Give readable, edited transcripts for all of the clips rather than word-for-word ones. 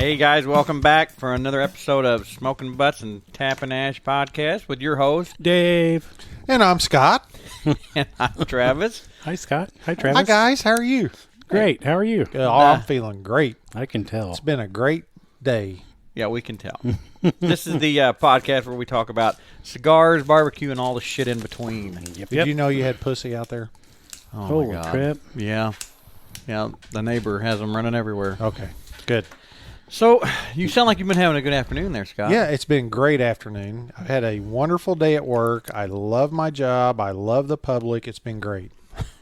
Hey guys, welcome back for another episode of Smoking Butts and Tapping Ash podcast with your host Dave. And I'm Scott. and I'm Travis. Hi, Scott. Hi, Travis. Hi, guys. How are you? Great. How are you? Oh, I'm feeling great. I can tell. It's been a great day. Yeah, we can tell. This is the podcast where we talk about cigars, barbecue, and all the shit in between. Did you know you had pussy out there? Oh my God. Crap. Yeah. Yeah, the neighbor has them running everywhere. Okay, good. So, you sound like you've been having a good afternoon there, Scott. Yeah, it's been a great afternoon. I've had a wonderful day at work. I love my job. I love the public. It's been great.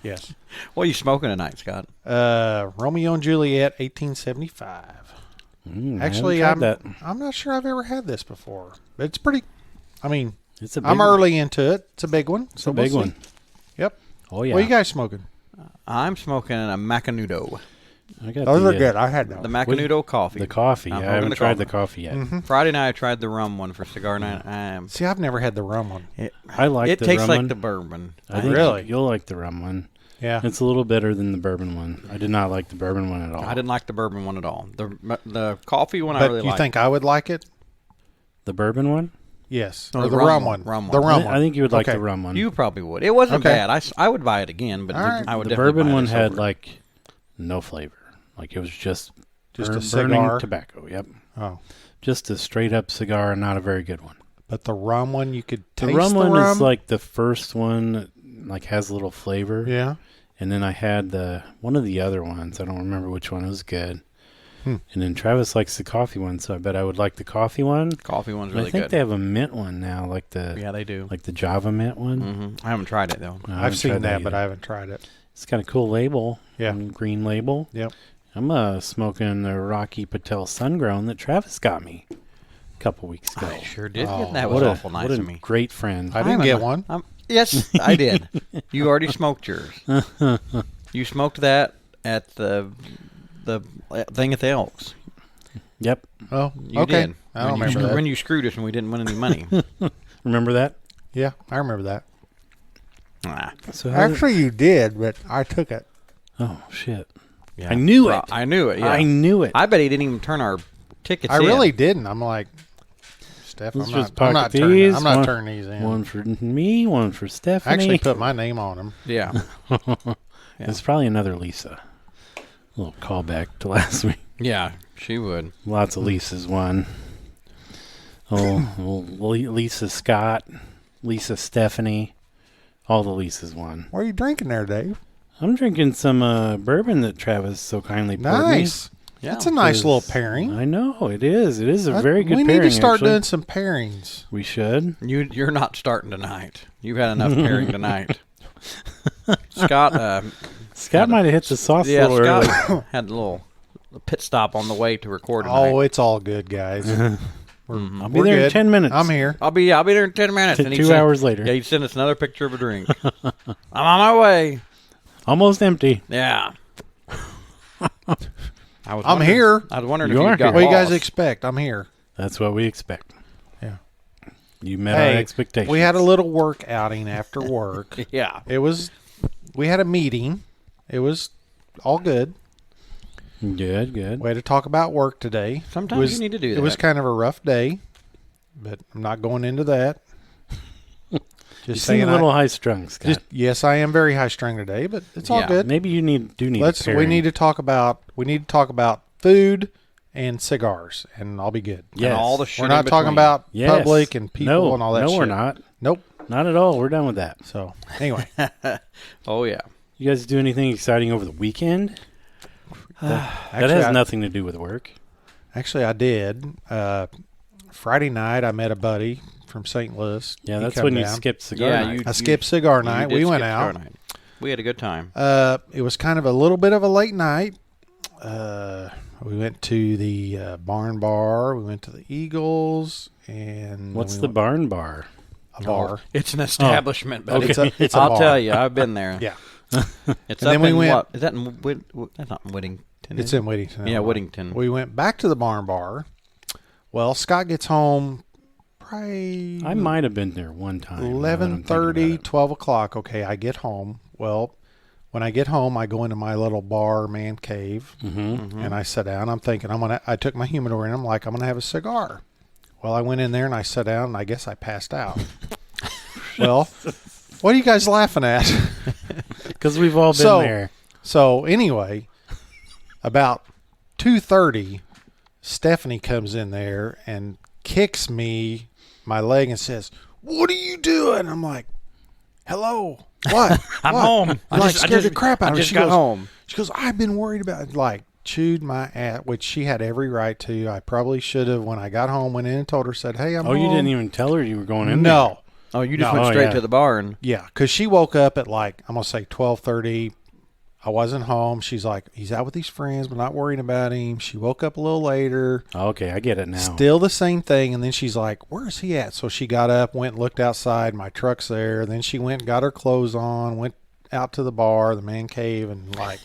Yes. What are you smoking tonight, Scott? Romeo and Juliet, 1875. Actually, I'm not sure I've ever had this before. But it's pretty, I'm early into it. It's a big one. It's a big one. Yep. Oh, yeah. What are you guys smoking? I'm smoking a Macanudo. Those are good. I had those. The Macanudo coffee. The coffee. I haven't tried the coffee yet. Mm-hmm. Friday night I tried the rum one for cigar night. See, I've never had the rum one. I like the rum one. It tastes like the bourbon. I think really? You'll like the rum one. Yeah. It's a little better than the bourbon one. I did not like the bourbon one at all. I didn't like the bourbon one at all. The coffee one I really liked. But you think I would like it? The bourbon one? Yes. No, or the the rum one. one. Rum The one. rum one. I think you would like Okay. the rum one. You probably would. It wasn't Okay. bad. I would buy it again, but All right. I would The definitely bourbon buy one this had over. like no flavor. Like it was just a burning cigar. tobacco. Yep. Oh. Just a straight up cigar, not a very good one. But the rum one, you could taste The rum one rum. is like the first one, like has a little flavor. Yeah. And then I had one of the other ones. I don't remember which one. It was good. And then Travis likes the coffee one, so I bet I would like the coffee one. Coffee one's And really I think good. they have a mint one now, like they do. like the Java mint one. Mm-hmm. I haven't tried it though. I I've haven't seen tried that, but either. I haven't tried it. It's got a cool label. Yeah. Green label. Yep. I'm smoking the Rocky Patel Sungrown that Travis got me a couple weeks ago. I sure did. Oh, That was what awful nice what a of me. great friend. I didn't get one. Yes, I did. You already smoked yours. You smoked that at the thing at the Elks. Yep. Oh, You okay. did. I don't remember that. When you screwed us and we didn't win any money. Remember that? Yeah, I remember that. So Actually, you did, but I took it. oh shit! Yeah. I knew it. I knew it. Yeah. I knew it. I bet he didn't even turn our tickets I in. really didn't. I'm like, Steph, Let's I'm just not pocket turning. these. I'm not One- turning these in. One for me, one for I Stephanie. actually put my name on them. Yeah. It's probably another Lisa. A little callback to last week. Yeah, she would. Lots of Lisas won. Oh, Lisa Scott, Lisa Stephanie, all the Lisas won. What are you drinking there, Dave? I'm drinking some bourbon that Travis so kindly poured Nice. Yeah. That's a nice little me. pairing. I know, it is. It is a very good We pairing, need to start actually. doing some pairings. We should. You're not starting tonight. You've had enough pairing tonight. Scott Scott might have hit the sauce a little early. Scott had a little pit stop on the way to record tonight. Oh, it's all good, guys. I'll be We're there in good. 10 minutes. I'm here. I'll be there in 10 minutes. And he 2 sent- hours later. Yeah, he sent us another picture of a drink. I'm on my way. Almost empty. Yeah. I'm here. I was wondering You if are you got here. What do you guys lost. expect? I'm here. That's what we expect. Yeah. You met our expectations. We had a little work outing after work. Yeah. We had a meeting. It was all good. Good. We had to talk about work today. Sometimes you need to do that. It was kind of a rough day, but I'm not going into that. You Just seem saying, a little high strung, Scott. yes, I am very high strung today, but it's all Yeah. good. Maybe you need We pairing. need to talk about food and cigars, and I'll be good. Yes. And all the shit We're not in talking between. about Yes. public and people and all that No, shit. we're not. Nope. Not at all. We're done with that. So anyway, Oh, yeah. You guys do anything exciting over the weekend? That actually, has nothing to do with work. Actually, I did. Friday night, I met a buddy from St. Louis. Yeah, He that's come when you down. skipped cigar Yeah, night. I skipped cigar You night. did We skip went cigar out. night. We had a good time. It was kind of a little bit of a late night. We went to the Barn Bar. We went to the Eagles, and What's we the went- barn bar? a bar? It's an establishment, buddy. It's a I'll bar. tell you, I've been there. Yeah, It's And up then we in went- what? Is that in that's not in Whittington? it's is it? in Whittington. Yeah, Illinois. Whittington. We went back to the Barn Bar. Well, Scott gets home probably I might have been there one time. 11:30, 12 o'clock. Okay, I get home. Well, when I get home, I go into my little bar man cave, and I sit down. I'm thinking I took my humidor in. I'm like, I'm gonna have a cigar. Well, I went in there and I sat down, and I guess I passed out. Well, what are you guys laughing at? Because we've all been there. So anyway, about 2:30, Stephanie comes in there and kicks my leg and says, "What are you doing?" I'm like, "Hello, what? I'm what?" home. I scared the crap out of me. I just got home. She goes, "I've been worried about it." Like, chewed my ass, which she had every right to. I probably should have, when I got home, went in and told her, said, "Hey, I'm home." You didn't even tell her you were going in No. there? Oh, you just went straight to the bar. And Yeah, because she woke up at like, I'm going to say 12:30. I wasn't home. She's like, he's out with these friends, but not worrying about him. She woke up a little later. Okay, I get it now. Still the same thing. And then she's like, where's he at? So she got up, went and looked outside. My truck's there. Then she went and got her clothes on, went out to the bar, the man cave, and like.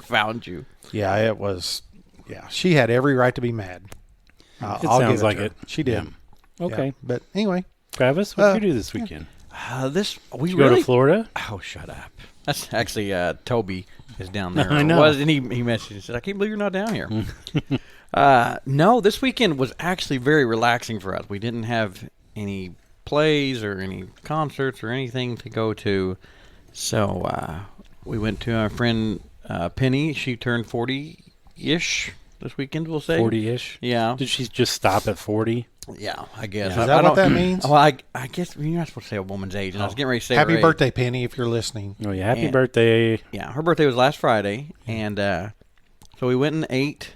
found you. Yeah, it was. Yeah, she had every right to be mad. It sounds like it. She did. Yeah. Okay. Yeah. But anyway. Travis, what did you do this weekend? Did you go to Florida? Oh, shut up. That's actually Toby is down there. I know. And he messaged and said, I can't believe you're not down here. No, this weekend was actually very relaxing for us. We didn't have any plays or any concerts or anything to go to. So we went to our friend Penny. She turned 40-ish this weekend, we'll say. 40-ish? Yeah. Did she just stop at 40? Yeah, I guess. Is that what that means? Well, I guess you're not supposed to say a woman's age, and I was getting ready to say Happy her age. birthday, Penny, if you're listening. Oh, yeah. Happy birthday. Yeah, her birthday was last Friday, and so we went and ate.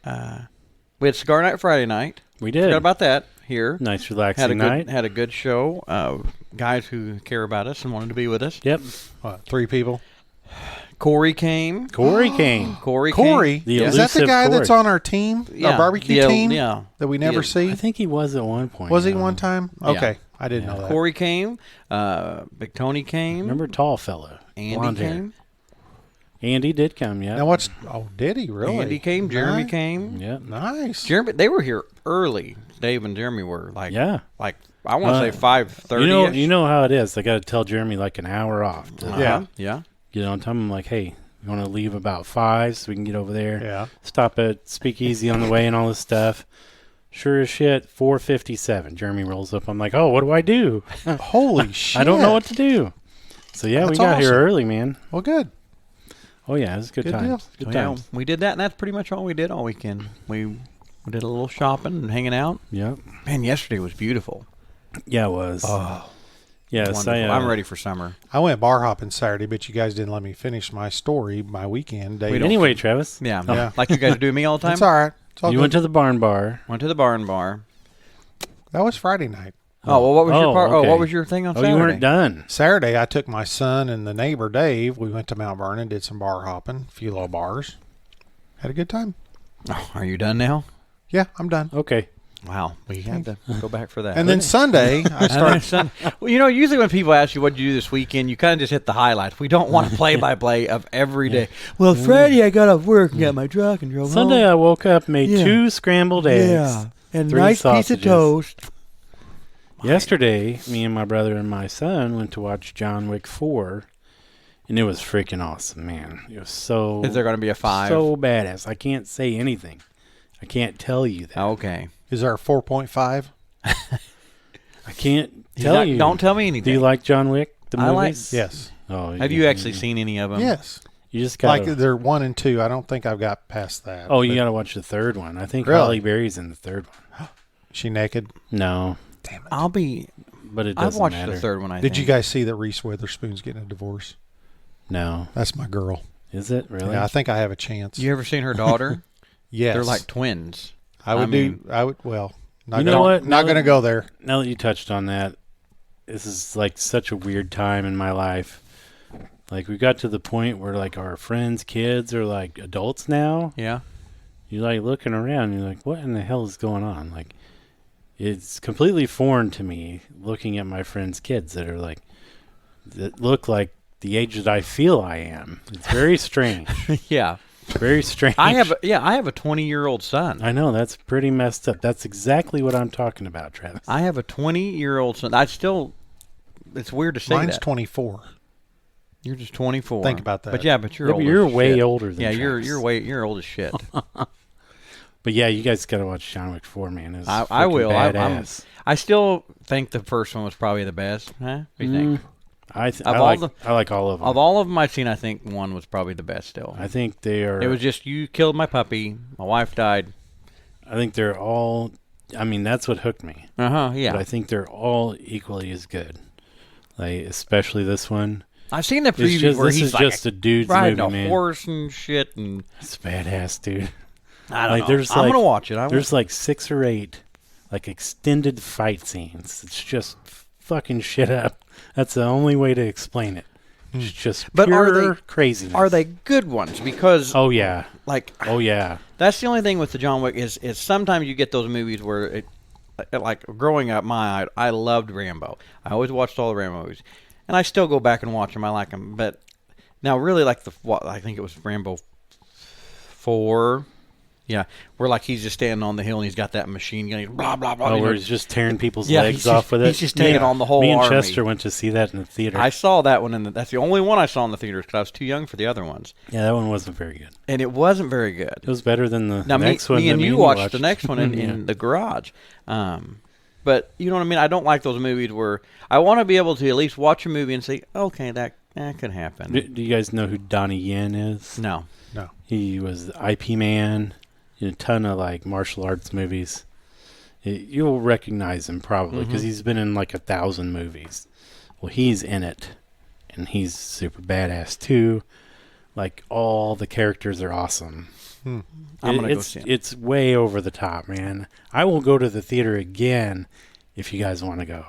We had cigar night Friday night. We did. Forgot about that here. Nice, relaxing night. Had a good show. Guys who care about us and wanted to be with us. Yep. What, 3 people? Corey came. Corey came. Corey? The Is that the guy Corey. that's on our team? Yeah. Our barbecue team? Yeah. That we never see? I think he was at one point. Was he one time? Okay. Yeah. I didn't know that. Corey came. Big Tony came. Remember tall fella? Andy came. Andy did come, yeah. Now did he really? Andy came. Jeremy came. Yeah. Nice. Jeremy, they were here early. Dave and Jeremy were like I want to say 5:30. You know how it is. I got to tell Jeremy like an hour off. Yeah. Get on time. I'm like, hey, you want to leave about 5 so we can get over there? Yeah. Stop at Speakeasy on the way and all this stuff. Sure as shit, 4:57. Jeremy rolls up. I'm like, oh, what do I do? Holy shit. I don't know what to do. So yeah, That's we got here awesome. early, man. Well, good. Oh yeah, it was a good time. deal. Good Yeah, times. we did that, and that's pretty much all we did all weekend. We did a little shopping and hanging out. Yep. Man, yesterday was beautiful. Yeah, it was. Oh. Yes, I'm ready for summer. I went bar hopping Saturday, but you guys didn't let me finish my story, my weekend. Anyway, Travis. Yeah, Yeah. like you guys do me all the time. It's all right. It's all You good. went to the barn bar. Went to the barn bar. That was Friday night. Oh, well, what was your part? okay. Oh, what was your thing on Saturday? You weren't done. Saturday, I took my son and the neighbor, Dave. We went to Mount Vernon, did some bar hopping, a few little bars. Had a good time. Oh, are you done now? Yeah, I'm done. Okay. Wow, we had to go back for that. And then Sunday, I started. Well, usually when people ask you what did you do this weekend, you kind of just hit the highlights. We don't want to play-by-play of every day. Well, Friday I got off work and got my truck and drove Sunday home. I woke up, made 2 scrambled eggs. And 3 nice sausages. piece of toast. Yesterday, me and my brother and my son went to watch John Wick 4, and it was freaking awesome, man. It was so... Is there going to be a 5? So badass. I can't say anything. I can't tell you that. Okay. Is there a 4.5? I can't tell you. Don't tell me anything. Do you like John Wick, the I movies? Yes. Oh, Have you actually seen any of them? Yes. You just got Like they're 1 and 2. I don't think I've got past that. Oh, you got to watch the third one. I think Really? Halle Berry's in the third one. She naked? No, Damn it. but it I've doesn't watched matter. the third one, I Did think. you guys see that Reese Witherspoon's getting a divorce? No. That's my girl. Is it really? Yeah, I think I have a chance. You ever seen her daughter? Yes. They're like twins. Well, not You gonna, know what? Not going to go there. Now that you touched on that, this is like such a weird time in my life. Like we got to the point where like our friends' kids are like adults now. Yeah. You're like looking around, and you're like, what in the hell is going on? Like, it's completely foreign to me looking at my friends' kids that are like, that look like the age that I feel I am. It's very strange. Yeah. Very strange. I have a 20-year-old son. I know, that's pretty messed up. That's exactly what I'm talking about, Travis. I have a 20-year-old son. It's weird to say Mine's that. 24. You're just 24. Think about that. But you're Yeah, old. but you're as way shit. older than Yeah, Travis. you're old as shit. But yeah, you guys got to watch John Wick 4, man. It's I will. Badass. I still think the first one was probably the best. Huh? What do you think? I all like all of them. Of all of them I've seen, I think one was probably the best still. I think they are. It was just, you killed my puppy, my wife died. I think they're all. I mean, that's what hooked me. Yeah. But I think they're all equally as good. Like, especially this one. I've seen the It's preview just, where this he's is like just a dude's riding movie, a man. horse and shit, and It's badass, dude. I don't Like, know. there's I'm like- gonna watch it. There's like 6 or 8 like extended fight scenes. It's just fucking shit up. That's the only way to explain it. It's just But are pure they- craziness. Are they good ones? Because Oh yeah. like Oh yeah. that's the only thing with the John Wick is sometimes you get those movies where it, like growing up, I loved Rambo. I always watched all the Rambo movies, and I still go back and watch them. I like them, but now really like I think it was Rambo 4. Yeah, where like he's just standing on the hill and he's got that machine gun, blah blah blah. Oh, where he's just tearing people's Yeah, legs he's off just- with it. he's just taking on the whole Me and army. Chester went to see that in the theater. I saw that one, that's the only one I saw in the theaters because I was too young for the other ones, Yeah, that one wasn't very good. and it wasn't very good. It was better than the Now, next me one. that and you you watched the next one in Yeah. the garage. But you know what I mean? I don't like those movies where I want to be able to at least watch a movie and say, okay, that could happen. Do you guys know who Donnie Yen is? No. No. He was the IP man in a ton of like martial arts movies. You'll recognize him probably because he's been in like 1,000 movies. Well, he's in it, and he's super badass too. Like all the characters are awesome. Hmm. I'm going to go see it. It's way over the top, man. I will go to the theater again if you guys want to go.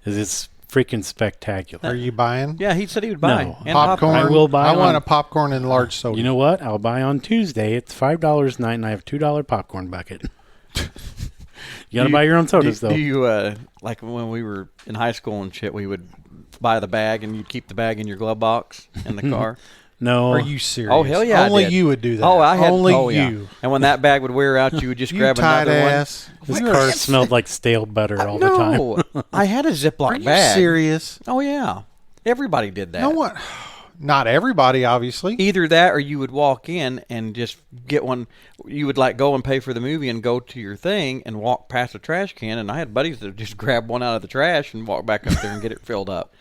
'Cause it's freaking spectacular. Are you buying Yeah, he said he would buy. No. And popcorn? I will buy I want on- a popcorn and large soda. You know what? I'll buy on Tuesday. It's $5 a night, and I have a $2 popcorn bucket. You gotta buy your own sodas, Do though. you, like when we were in high school and shit, we would buy the bag and you'd keep the bag in your glove box in the car? No. Are you serious? Oh, hell yeah, I Only did. you would do that. Oh, I had Only yeah. you. And when that bag would wear out, you would just You grab tight another ass. His You're car a- smelled like stale butter all the time. No, I had a Ziploc Are you bag. serious? Oh yeah, everybody did that. No one. Not everybody, obviously. Either that, or you would walk in and just get one. You would like go and pay for the movie and go to your thing and walk past a trash can. And I had buddies that would just grab one out of the trash and walk back up there and get it filled up.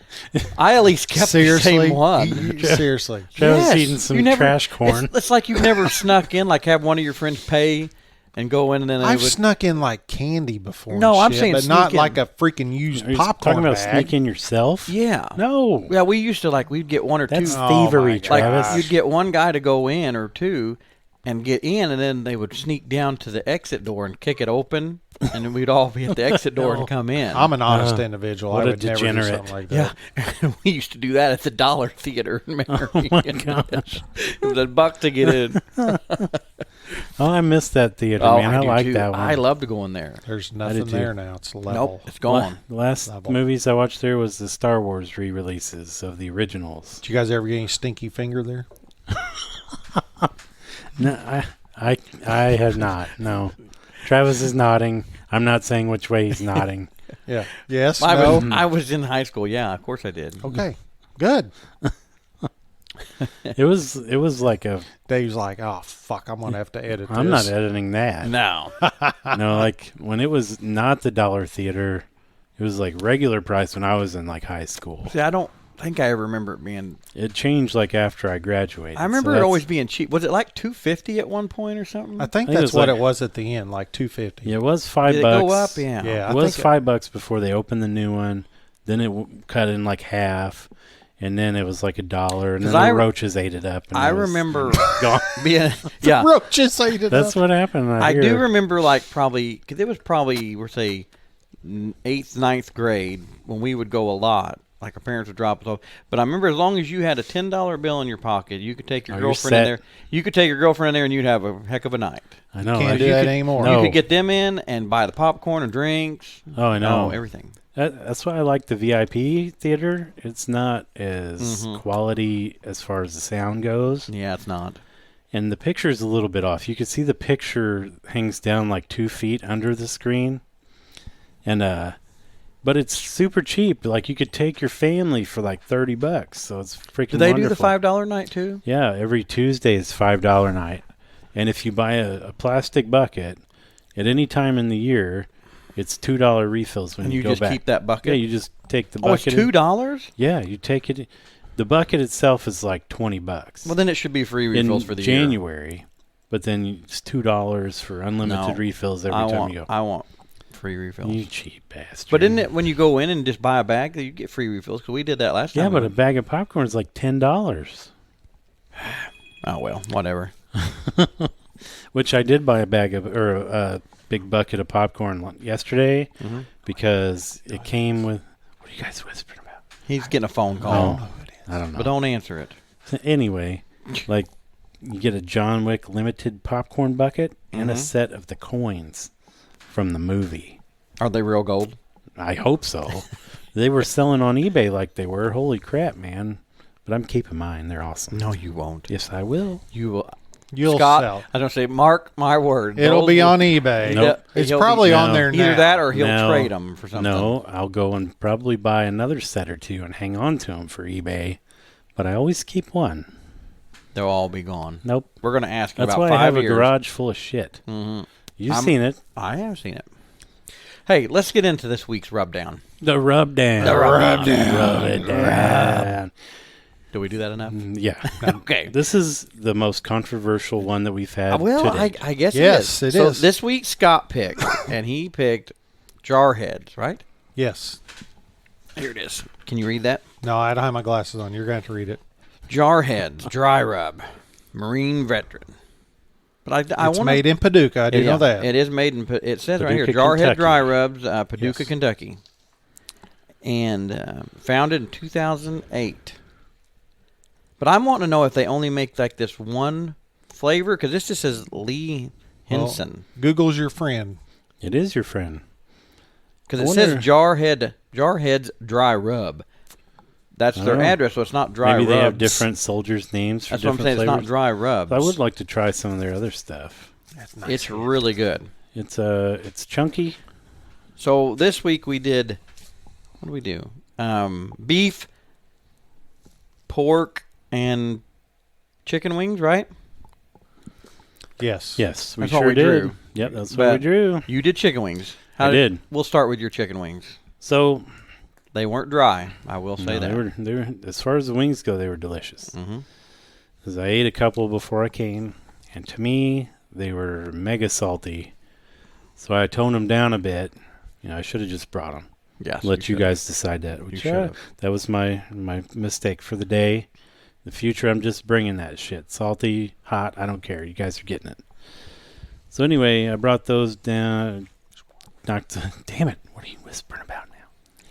I at least kept Seriously, the same one. Seriously. Travis Yes, eating some you never- trash corn. It's like you've never snuck in, like have one of your friends pay and go in and then they I've would. snuck in like candy before. No, and I'm shit, saying but not sneak in. like a freaking used Are you popcorn talking about bag. sneaking yourself? Yeah. No. Yeah, we used to we'd get one or two. That's Oh, thievery, my Travis. gosh. You'd get one guy to go in or two and get in, and then they would sneak down to the exit door and kick it open, and then we'd all be at the exit door and come in. I'm an honest individual. what I a would never do degenerate. something like that. yeah, we used to do that at the Dollar Theater in Marion. Oh my gosh. It was $1 to get in. Oh, I missed that theater, Oh, man. I do like too. that one. I love to go in there. There's did nothing too. there now. It's level. Nope, it's gone. The last Level. movies I watched there was the Star Wars re-releases of the originals. Did you guys ever get any stinky finger there? No, I have not. No. Travis is nodding. I'm not saying which way he's nodding. Yeah. Yes. I no. I was in high school. Yeah, of course I did. Okay. Good. It was like a. Dave's like, oh fuck, I'm gonna have to edit this. I'm not editing that. No. No, like when it was not the Dollar Theater, it was like regular price when I was in like high school. See, I don't think I ever remember it being. It changed like after I graduated. I remember so it that's- always being cheap. Was it like $2.50 at one point or something? I think I think it that's was what like- it was at the end, like $2.50. Yeah, it was $5. Did it go up? Yeah. Yeah, It was think $5 before they opened the new one. Then it cut in like half, and then it was like $1, and then I- the roaches ate it up. And I it was remember gone. being yeah. roaches ate it That's up. what happened. I hear. do remember like probably because it was probably we're say 8th, 9th grade when we would go a lot. Like our parents would drop us off. But I remember as long as you had a $10 bill in your pocket, you could take your Oh, you're girlfriend in set. there. You could take your girlfriend in there and you'd have a heck of a night. I know. Can't like- do that anymore. No. You could get them in and buy the popcorn and drinks. Oh, I know. Everything. That's why I like the VIP theater. It's not as quality as far as the sound goes, Yeah, it's not. and the picture's a little bit off. You can see the picture hangs down like 2 feet under the screen, and But it's super cheap. Like, you could take your family for like $30, so it's freaking Do they wonderful. do the $5 night too? Yeah, every Tuesday is $5 night. And if you buy a plastic bucket at any time in the year, it's $2 refills when And you you go just back. keep that bucket? Yeah, you just take the Oh, it's bucket. $2? Yeah, you take it. The bucket itself is like $20. Well, then it should be free refills in for the year. January, but then it's $2 for unlimited No, refills every I time want, you go. I want free refills. You cheap bastard. But isn't it when you go in and just buy a bag that you get free refills? Because we did that last time. Yeah, but a bag of popcorn is like $10. Oh, well, whatever. Which I did buy a big bucket of popcorn yesterday because it came with. What are you guys whispering about? He's getting a phone call. Oh, I don't know. But don't answer it. So anyway, like, you get a John Wick limited popcorn bucket and a set of the coins from the movie. Are they real gold? I hope so. They were selling on eBay like they were. Holy crap, man. But I'm keeping mine. They're awesome. No, you won't. Yes, I will. You will. You'll Scott, sell. I was going to say, mark my word. It'll those be will- on eBay. Nope. It's He'll probably be- on no. there now. Either that or he'll No. trade them for something. No, I'll go and probably buy another set or two and hang on to them for eBay. But I always keep one. They'll all be gone. Nope. We're going to ask in That's about why 5 I have years. a garage full of shit. Mhm. You've seen it. I have seen it. Hey, let's get into this week's Rubdown. The Rubdown. The Rubdown. Rub it down. Did we do that enough? Yeah. Okay. This is the most controversial one that we've had Well, to I date. guess Yes, it is. it So is. this week Scott picked, and he picked Jarheads, right? Yes. Here it is. Can you read that? No, I don't have my glasses on. You're going to have to read it. Jarheads Dry Rub, Marine Veteran. But I It's want made in Paducah. I do know that. It is made in. It says right here, Paducah, Jarhead Kentucky. Dry Rubs, Paducah, Yes. Kentucky, and founded in 2008. But I'm wanting to know if they only make like this one flavor, because this just says Lee Henson, Google's your friend. It is your friend. because I it says wonder- Jarhead's Dry Rub. That's their Oh. address, so it's not Dry Maybe Rubs. they have different soldiers' names for That's what I'm different saying. flavors. It's not Dry Rubs. I would like to try some of their other stuff. That's nice. It's really good. It's chunky. So this week we did. What did we do? Beef, pork, and chicken wings, right? Yes. Yes, we That's what sure we did. drew. Yep, that's what But we drew. You did chicken wings. I did. We'll start with your chicken wings. So They weren't dry. I will say no, that. they were as far as the wings go, they were delicious. Mm-hmm. Because I ate a couple before I came, and to me, they were mega salty. So I toned them down a bit. I should have just brought them. Yes. Let you guys decide that. Which, should've. that was my mistake for the day. In the future, I'm just bringing that shit. Salty, hot, I don't care. You guys are getting it. So anyway, I brought those down. Damn it. What are you whispering about now?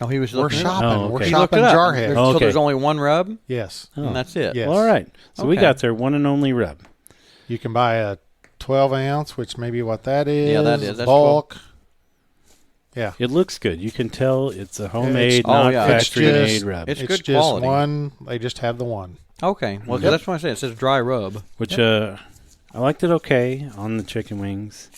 Oh, he was We're looking it up. shopping. Oh, We're okay. He looked shopping it up. Jarhead. There's- Oh, So okay. there's only one rub, Yes. and that's it. Yes. Well, all right. So we Okay. got their one and only rub. You can buy a 12 ounce, which may be what that is. Yeah, that is. That's bulk. Yeah. It looks good. You can tell it's a homemade, oh, not yeah. It's factory-made just- rub. It's It's good just quality. one. They just have the one. Okay. Well, 'cause Yep. that's what I said. It says dry rub. Which I liked it okay on the chicken wings.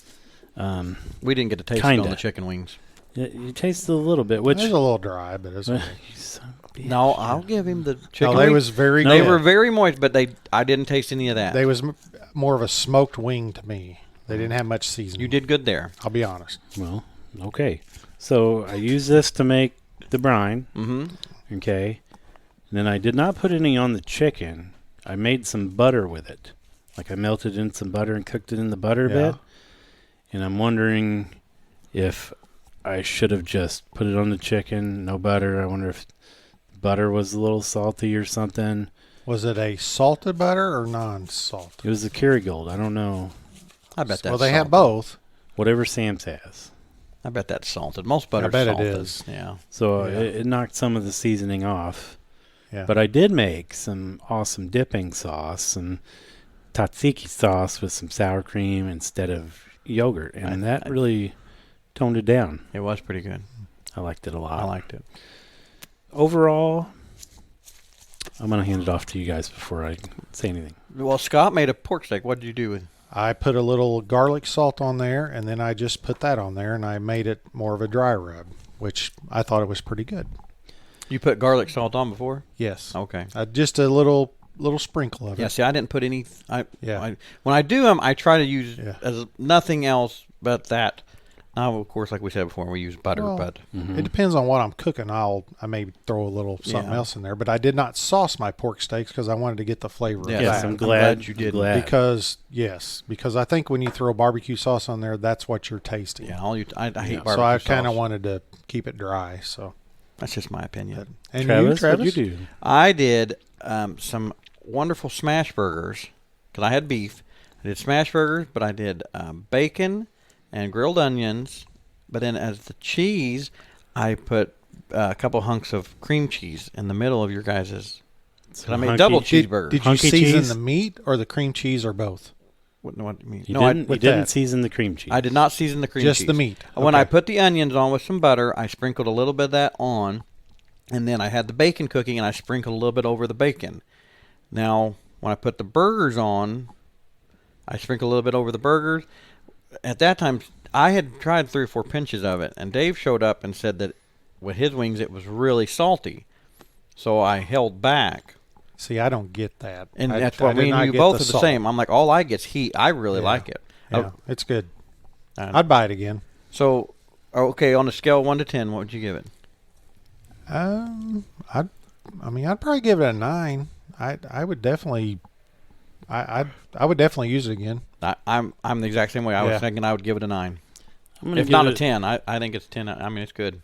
We didn't get to taste it Kinda. on the chicken wings. You tasted a little bit, which It's a little dry, but it's you okay. son of a bitch. No, I'll give him the chicken No, they wings. was very They good. were very moist, but I didn't taste any of that. They was more of a smoked wing to me. They didn't have much seasoning. You did good there. I'll be honest. Well, okay. So I used this to make the brine. Mm-hmm. Okay. And then I did not put any on the chicken. I made some butter with it. Like I melted in some butter and cooked it in the butter a Yeah. bit. And I'm wondering if I should have just put it on the chicken, no butter. I wonder if butter was a little salty or something. Was it a salted butter or non-salted? It was the Kerrygold. I don't know. I bet that's Well, they have salted. both. Whatever Sam's has. I bet that's salted. Most butter's bet it salted. is. Yeah. So Yeah. it knocked some of the seasoning off. Yeah. But I did make some awesome dipping sauce, some tzatziki sauce with some sour cream instead of yogurt. And that really toned it down. It was pretty good. I liked it a lot. I liked it. Overall, I'm going to hand it off to you guys before I say anything. Well, Scott made a pork steak. What did you do with? I put a little garlic salt on there, and then I just put that on there, and I made it more of a dry rub. which I thought it was pretty good. You put garlic salt on before? Yes. Okay. Just a little sprinkle of Yeah, it. see, I didn't put any. Yeah. When I do them, I try to use Yeah. as nothing else but that. Now, of course, like we said before, we use butter, Well, but It depends on what I'm cooking. I may throw a little something Yeah. else in there, but I did not sauce my pork steaks because I wanted to get the flavor Yeah, of Yes, that. I'm glad you did. Because I think when you throw barbecue sauce on there, that's what you're tasting. yeah, I hate Yeah. barbecue So I sauce. kind of wanted to keep it dry. So That's just my opinion. and Travis, you, what'd Travis, you do? I did some wonderful smash burgers because I had beef. I did smash burgers, but I did bacon and grilled onions. But then as the cheese, I put a couple hunks of cream cheese in the middle of your guys's. So I made hunky- double Did cheeseburgers. you Hunky season cheese? the meat or the cream cheese or both? What do you mean? You No, didn't, with you didn't that. season the cream cheese. I did not season the cream cheese. Just the meat. When Okay. I put the onions on with some butter, I sprinkled a little bit of that on, and then I had the bacon cooking, and I sprinkled a little bit over the bacon. Now, when I put the burgers on, I sprinkled a little bit over the burgers. At that time, I had tried 3 or 4 pinches of it, and Dave showed up and said that with his wings, it was really salty. So I held back. See, I don't get that. And I- that's I what did me not and you get both are the salt. same. I'm like, all I get's heat. I really Yeah. like it. Yeah, it's good. Oh, I'd buy it again. so, okay, on a scale of 1 to 10, what would you give it? I'd probably give it a 9. I would definitely, I would definitely use it again. I'm the exact same way. I was Yeah. thinking I would give it a 9. I'm gonna If give not a it- 10, I think it's 10. I mean, it's good.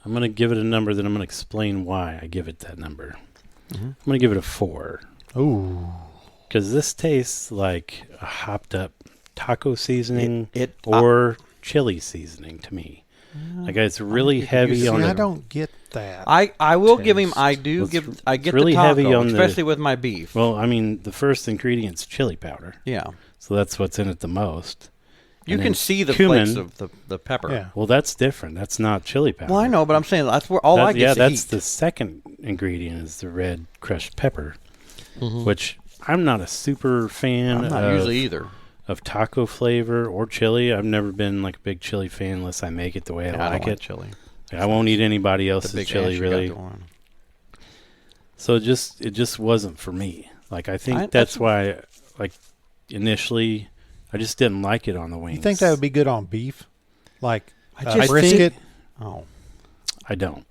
I'm going to give it a number, then I'm going to explain why I give it that number. Mm-hmm. I'm going to give it a 4. Ooh. Because this tastes like a hopped up taco seasoning It- or chili seasoning to me. Like it's really heavy See, on I the. don't get that. I will give him. Taste. I do Well, it's- give. I it's get really the taco, heavy on the- especially with my beef. Well, I mean, the first ingredient's chili powder, Yeah, so that's what's in it the most. you And can then see the cumin. flakes of the pepper. Yeah. Well, that's different. That's not chili powder. Well, I know, but I'm saying that's where all I get. Yeah, is the that's heat. the second ingredient is the red crushed pepper, Mhm. which I'm not a super fan I'm not of, usually either. of taco flavor or chili. I've never been like a big chili fan unless I make it the way Yeah, I like don't it. chili. I won't eat anybody The else's big chili ash you got really. going. So it just wasn't for me. Like I think that's- that's why like initially I just didn't like it on the wings. You think that would be good on beef? Like I just brisket? Oh, I don't.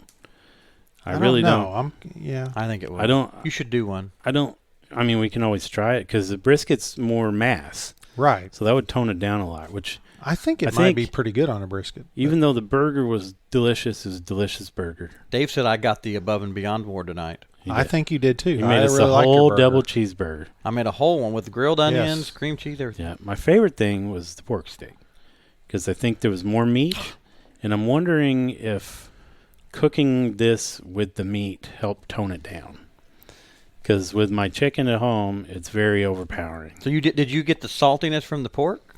I don't really know. don't. Yeah. I think it would. I don't. You should do one. I don't. I mean, we can always try it because the brisket's more mass, Right. so that would tone it down a lot. Which I think it I might think- be pretty good on a brisket. even though the burger was delicious, it was a delicious burger. Dave said I got the above and beyond more tonight. He I did. think you did too. He I made us really a liked your whole burger. double cheeseburger. I made a whole one with grilled onions, Yes. cream cheese, everything. Yeah, my favorite thing was the pork steak because I think there was more meat, and I'm wondering if cooking this with the meat helped tone it down. Because with my chicken at home, it's very overpowering. So you did you get the saltiness from the pork?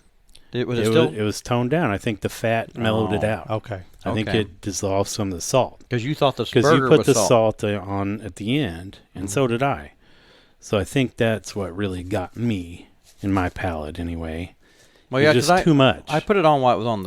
Was it still? It was toned down. I think the fat mellowed it Oh, out. Okay. I think okay. it dissolved some of the salt. Because you thought the Because burger you put was the salt. salt on at the end, and so did I. So I think that's what really got me in my palate, anyway. Well, It yeah, was because just too much. I put it on while it was on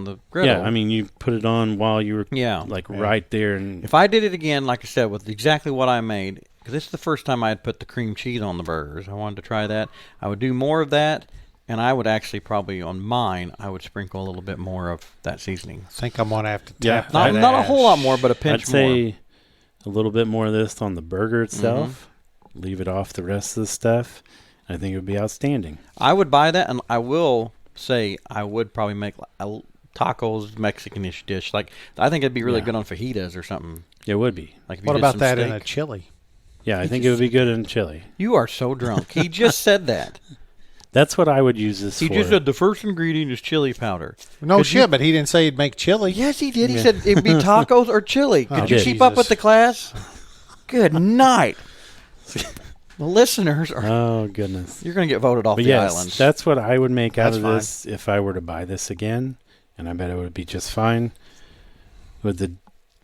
the griddle. Yeah, I mean, you put it on while you were yeah. right there, and If I did it again, like I said, with exactly what I made, because this is the first time I had put the cream cheese on the burgers. I wanted to try that. I would do more of that, and I would actually probably on mine, I would sprinkle a little bit more of that seasoning. I think I'm going to have to Yeah. tap Not, that not a ash. whole lot more, but a pinch I'd say more. a little bit more of this on the burger itself. Leave it off the rest of the stuff. I think it would be outstanding. I would buy that, and I will say I would probably make a tacos Mexican-ish dish. Like I think it'd be really Yeah. good on fajitas or something. It would be. Like if you What did about some that in a steak. chili? Yeah, I think it would be good in chili. You are so drunk. He just said that. That's what I would use this He for. just said the first ingredient is chili powder. No Could shit, but he didn't say he'd make chili. Yes, he did. He said it'd be tacos or chili. Could Oh, you keep up Jesus. with the class? Good night. The listeners are. Oh, goodness. You're going to get voted off But the yes, island. that's what I would make out That's of fine. this if I were to buy this again. And I bet it would be just fine. With the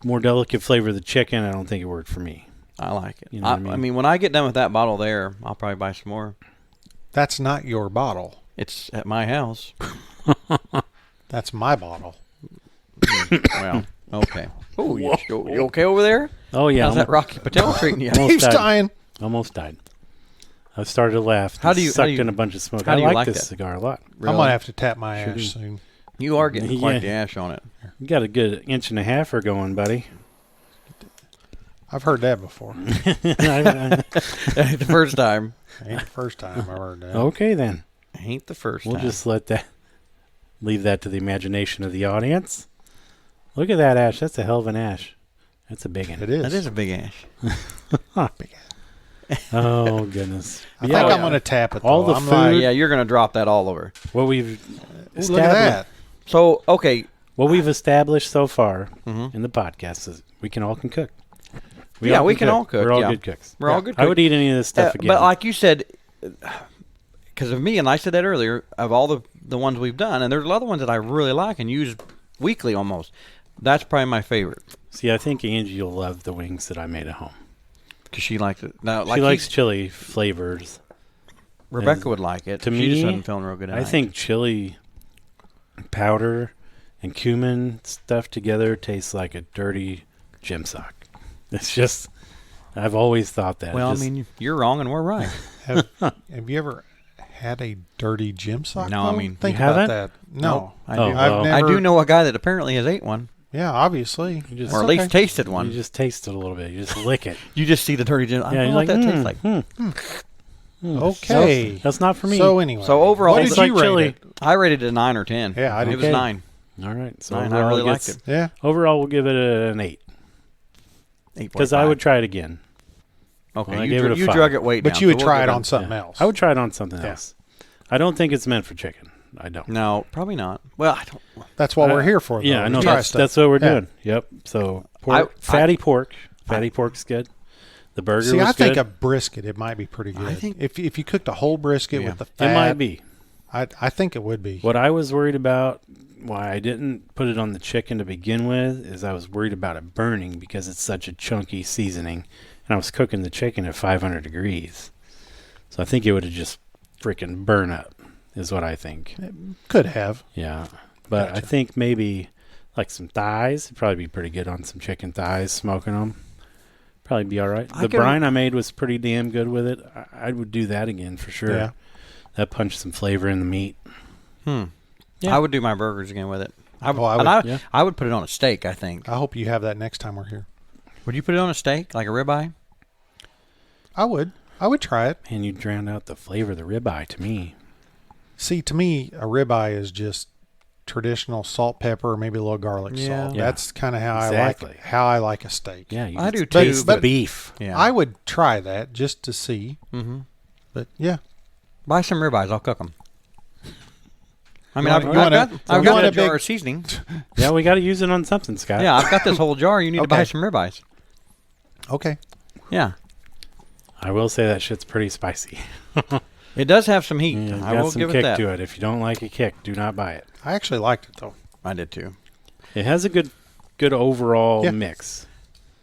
more delicate flavor of the chicken, I don't think it worked for me. I like it. You know what I I mean? mean, when I get done with that bottle there, I'll probably buy some more. That's not your bottle. It's at my house. That's my bottle. Well, Okay. Oh, you okay over there? Oh yeah, How's that Rocky Patel treating you? almost He's died. dying. Almost died. I started to laugh. How do you- sucked in a bunch of smoke? how I do you like like this that? cigar a lot. I'm gonna have to tap my Should ash soon. You are getting quite Yeah. the ash on it. You got a good inch and a half or going, buddy. I've heard that before. The first time. Ain't the first time I've heard that. Okay then. Ain't the first We'll time. just leave that to the imagination of the audience. Look at that ash. That's a hell of an ash. That's a big one. It is. That is a big ash. Oh goodness. I Yeah, think I'm gonna tap it. all though. the I'm food- like, Yeah, you're going to drop that all over. What we've ooh, look at that. So, okay. What we've established so far Mhm. in the podcast is we can cook. Yeah, we can all cook, We're all yeah. good cooks. We're all good I would eat any of this stuff again. But like you said, because of me, and I said that earlier, of all the ones we've done, and there's a lot of ones that I really like and use weekly almost. That's probably my favorite. See, I think Angie will love the wings that I made at home. Because she likes it. Now, She likes chili flavors. Rebecca would like it. To she me, just wasn't feeling real good I tonight. think chili powder and cumin stuff together tastes like a dirty gym sock. It's just, I've always thought that. Well, Just- I mean, you're wrong and we're right. Have you ever had a dirty gym sock? No, I though? mean- think You about haven't? that. No, I Oh, do. well. I've I never. do know a guy that apparently has ate one, Yeah, obviously. You just- or at okay. least tasted you one. just taste it a little bit. You just lick it. You just see the dirty gin. I Yeah, don't you're know like, what that tastes like. Okay. That's not for me. So anyway, So overall, what it's did like you rate chili. it? I rated it a 9 or 10. Yeah, I it did was too. 9. All right. So 9. I overall really it liked gets- it. Yeah. Overall, we'll give it an 8 because I 8.5. would try it again. Okay, Well, I you, gave it a you 5. drug it way down. But you so would we'll try give it on something Yeah. else. I would try it on something Yeah. else. I don't think it's meant for chicken. I don't. No, probably not. Well, I don't. That's what we're here for. Though. Yeah, I know. Try That's, stuff. that's what we're Yeah. doing. Yep. So pork, fatty pork. Fatty pork's good. The burger See, was I think good. a brisket it might be pretty good. I think- if you cooked a whole brisket Yeah. with the fat, It might be. I think it would be. What I was worried about, why I didn't put it on the chicken to begin with, is I was worried about it burning because it's such a chunky seasoning, and I was cooking the chicken at 500 degrees. So I think it would have just freaking burn up, is what I think. Could have. Yeah. But I Gotcha. think maybe like some thighs, it'd probably be pretty good on some chicken thighs, smoking them. Probably be all right. I The could- brine I made was pretty damn good with it. I would do that again for sure. Yeah. That punched some flavor in the meat. Yeah. Yeah. I would do my burgers again with it. I would, Oh, I and would- yeah. I would put it on a steak, I think. I hope you have that next time we're here. Would you put it on a steak, like a ribeye? I would. I would try it. Man, you drowned out the flavor of the ribeye to me. See, to me, a ribeye is just traditional salt, pepper, maybe a little garlic Yeah. salt. Yeah. That's kind of how Exactly. I like a steak. Yeah, you I just do taste too, the but- beef. Yeah. I would try that just to see. Mm-hmm. But yeah, Buy some ribeyes. I'll cook them. I mean, You I've want got you a want a jar big- of seasoning. Yeah, we got to use it on something, Scott. Yeah, I've got this whole jar. You need to buy Okay. some ribeyes. okay. Yeah. I will say that shit's pretty spicy. It does have some heat. Yeah, I got will some give it kick that. to it. If you don't like a kick, do not buy it. I actually liked it though. I did too. It has a good overall Yeah. mix.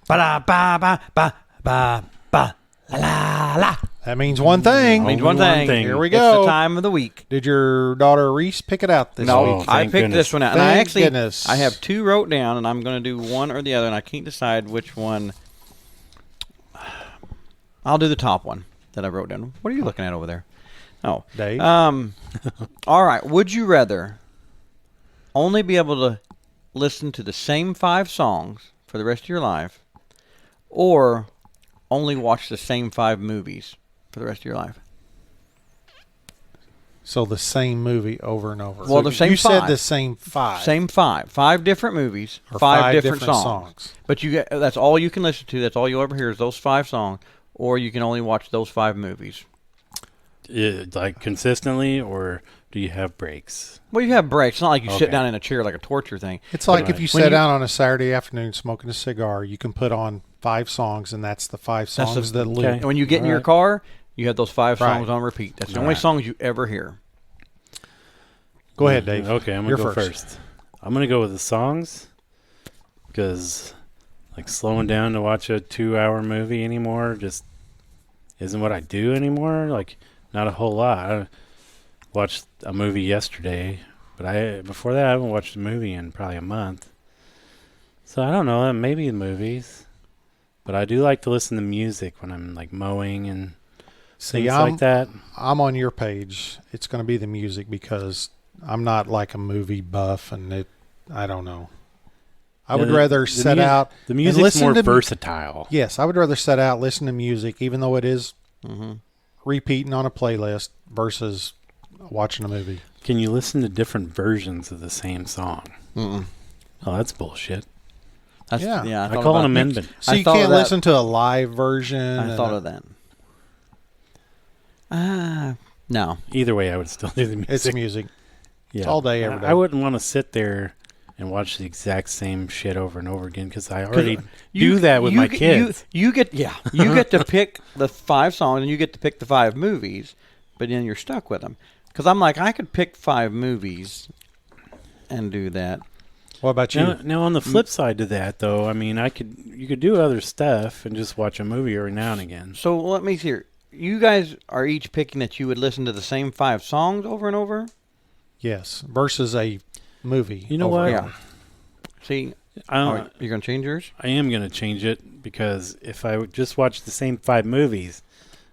Ba da ba ba ba ba ba la la la. That means one thing. Means Only one thing. Here we It's go. the time of the week. Did your daughter Reese pick it out this No, week? I thank picked goodness. this one out, and I Thank actually goodness. I have 2 wrote down, and I'm going to do one or the other, and I can't decide which one. I'll do the top one that I wrote down. What are you looking at over there? Oh, Dave? all right. Would you rather only be able to listen to the same 5 songs for the rest of your life, or only watch the same 5 movies for the rest of your life? So the same movie over and over. Well, the same You said 5. the same 5. Same 5 different movies, Or 5 different songs. But that's all you can listen to. That's all you'll ever hear is those 5 songs, or you can only watch those 5 movies. Like consistently, or do you have breaks? Well, you have breaks. It's not like you sit Okay. down in a chair like a torture thing. It's like Right. if you When sat you- down on a Saturday afternoon smoking a cigar, you can put on 5 songs, and that's the 5 That's songs the- that loop. And when you get in All your right. car, you have those 5 Right. songs on repeat. That's the All only right. songs you ever hear. Go ahead, Dave. Okay, I'm You're going to go first. I'm going to go with the songs because like slowing down to watch a 2-hour movie anymore just isn't what I do anymore. Like not a whole lot. I watched a movie yesterday, but before that I haven't watched a movie in probably a month. So I don't know. Maybe movies, but I do like to listen to music when I'm like mowing and things like that. I'm on your page. It's going to be the music because I'm not like a movie buff, and I don't know. I would rather set out. The music's more versatile. Yes, I would rather set out, listen to music, even though it is repeating on a playlist versus watching a movie. Can you listen to different versions of the same song? Mm-mm. Oh, that's bullshit. I call an amendment. So you can't listen to a live version. I thought of that. No. Either way, I would still do the music. It's music. Yeah. It's all day, every day. I wouldn't want to sit there and watch the exact same shit over and over again because I already do that with my kids. You get to pick the 5 songs and you get to pick the 5 movies, but then you're stuck with them. Because I'm like, I could pick 5 movies and do that. What about you? Now, on the flip side to that, though, I mean, you could do other stuff and just watch a movie every now and again. So let me see here. You guys are each picking that you would listen to the same 5 songs over and over? Yes, versus a movie. You know what? Yeah. See, you're going to change yours? I am going to change it because if I would just watch the same 5 movies,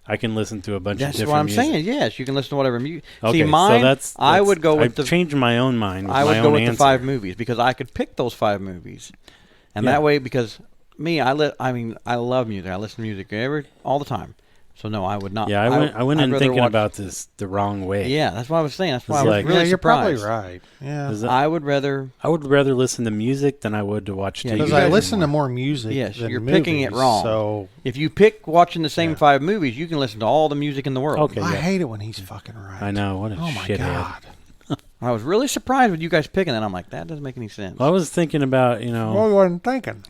I can listen to a bunch of different music. That's what I'm saying. Yes, you can listen to whatever music. Okay, see, mine, so that's I would go with I've changed my own mind with I would my go own with answer. the 5 movies because I could pick those 5 movies. And that way, because me, I love music. I listen to music all the time. So no, I would not. Yeah, I went in thinking about this the wrong way. Yeah, that's what I was saying. That's why I was like, really you're surprised. probably right. Yeah, I would rather listen to music than I would to watch TV. Because I listen to more music. Yes, than you're movies, picking it wrong. So if you pick watching the same 5 movies, you can listen to all the music in the world. Okay, I hate it when he's fucking right. I know, what a oh my shithead. God. I was really surprised with you guys picking that. I'm like, that doesn't make any sense. Well, I was thinking about, What wasn't thinking?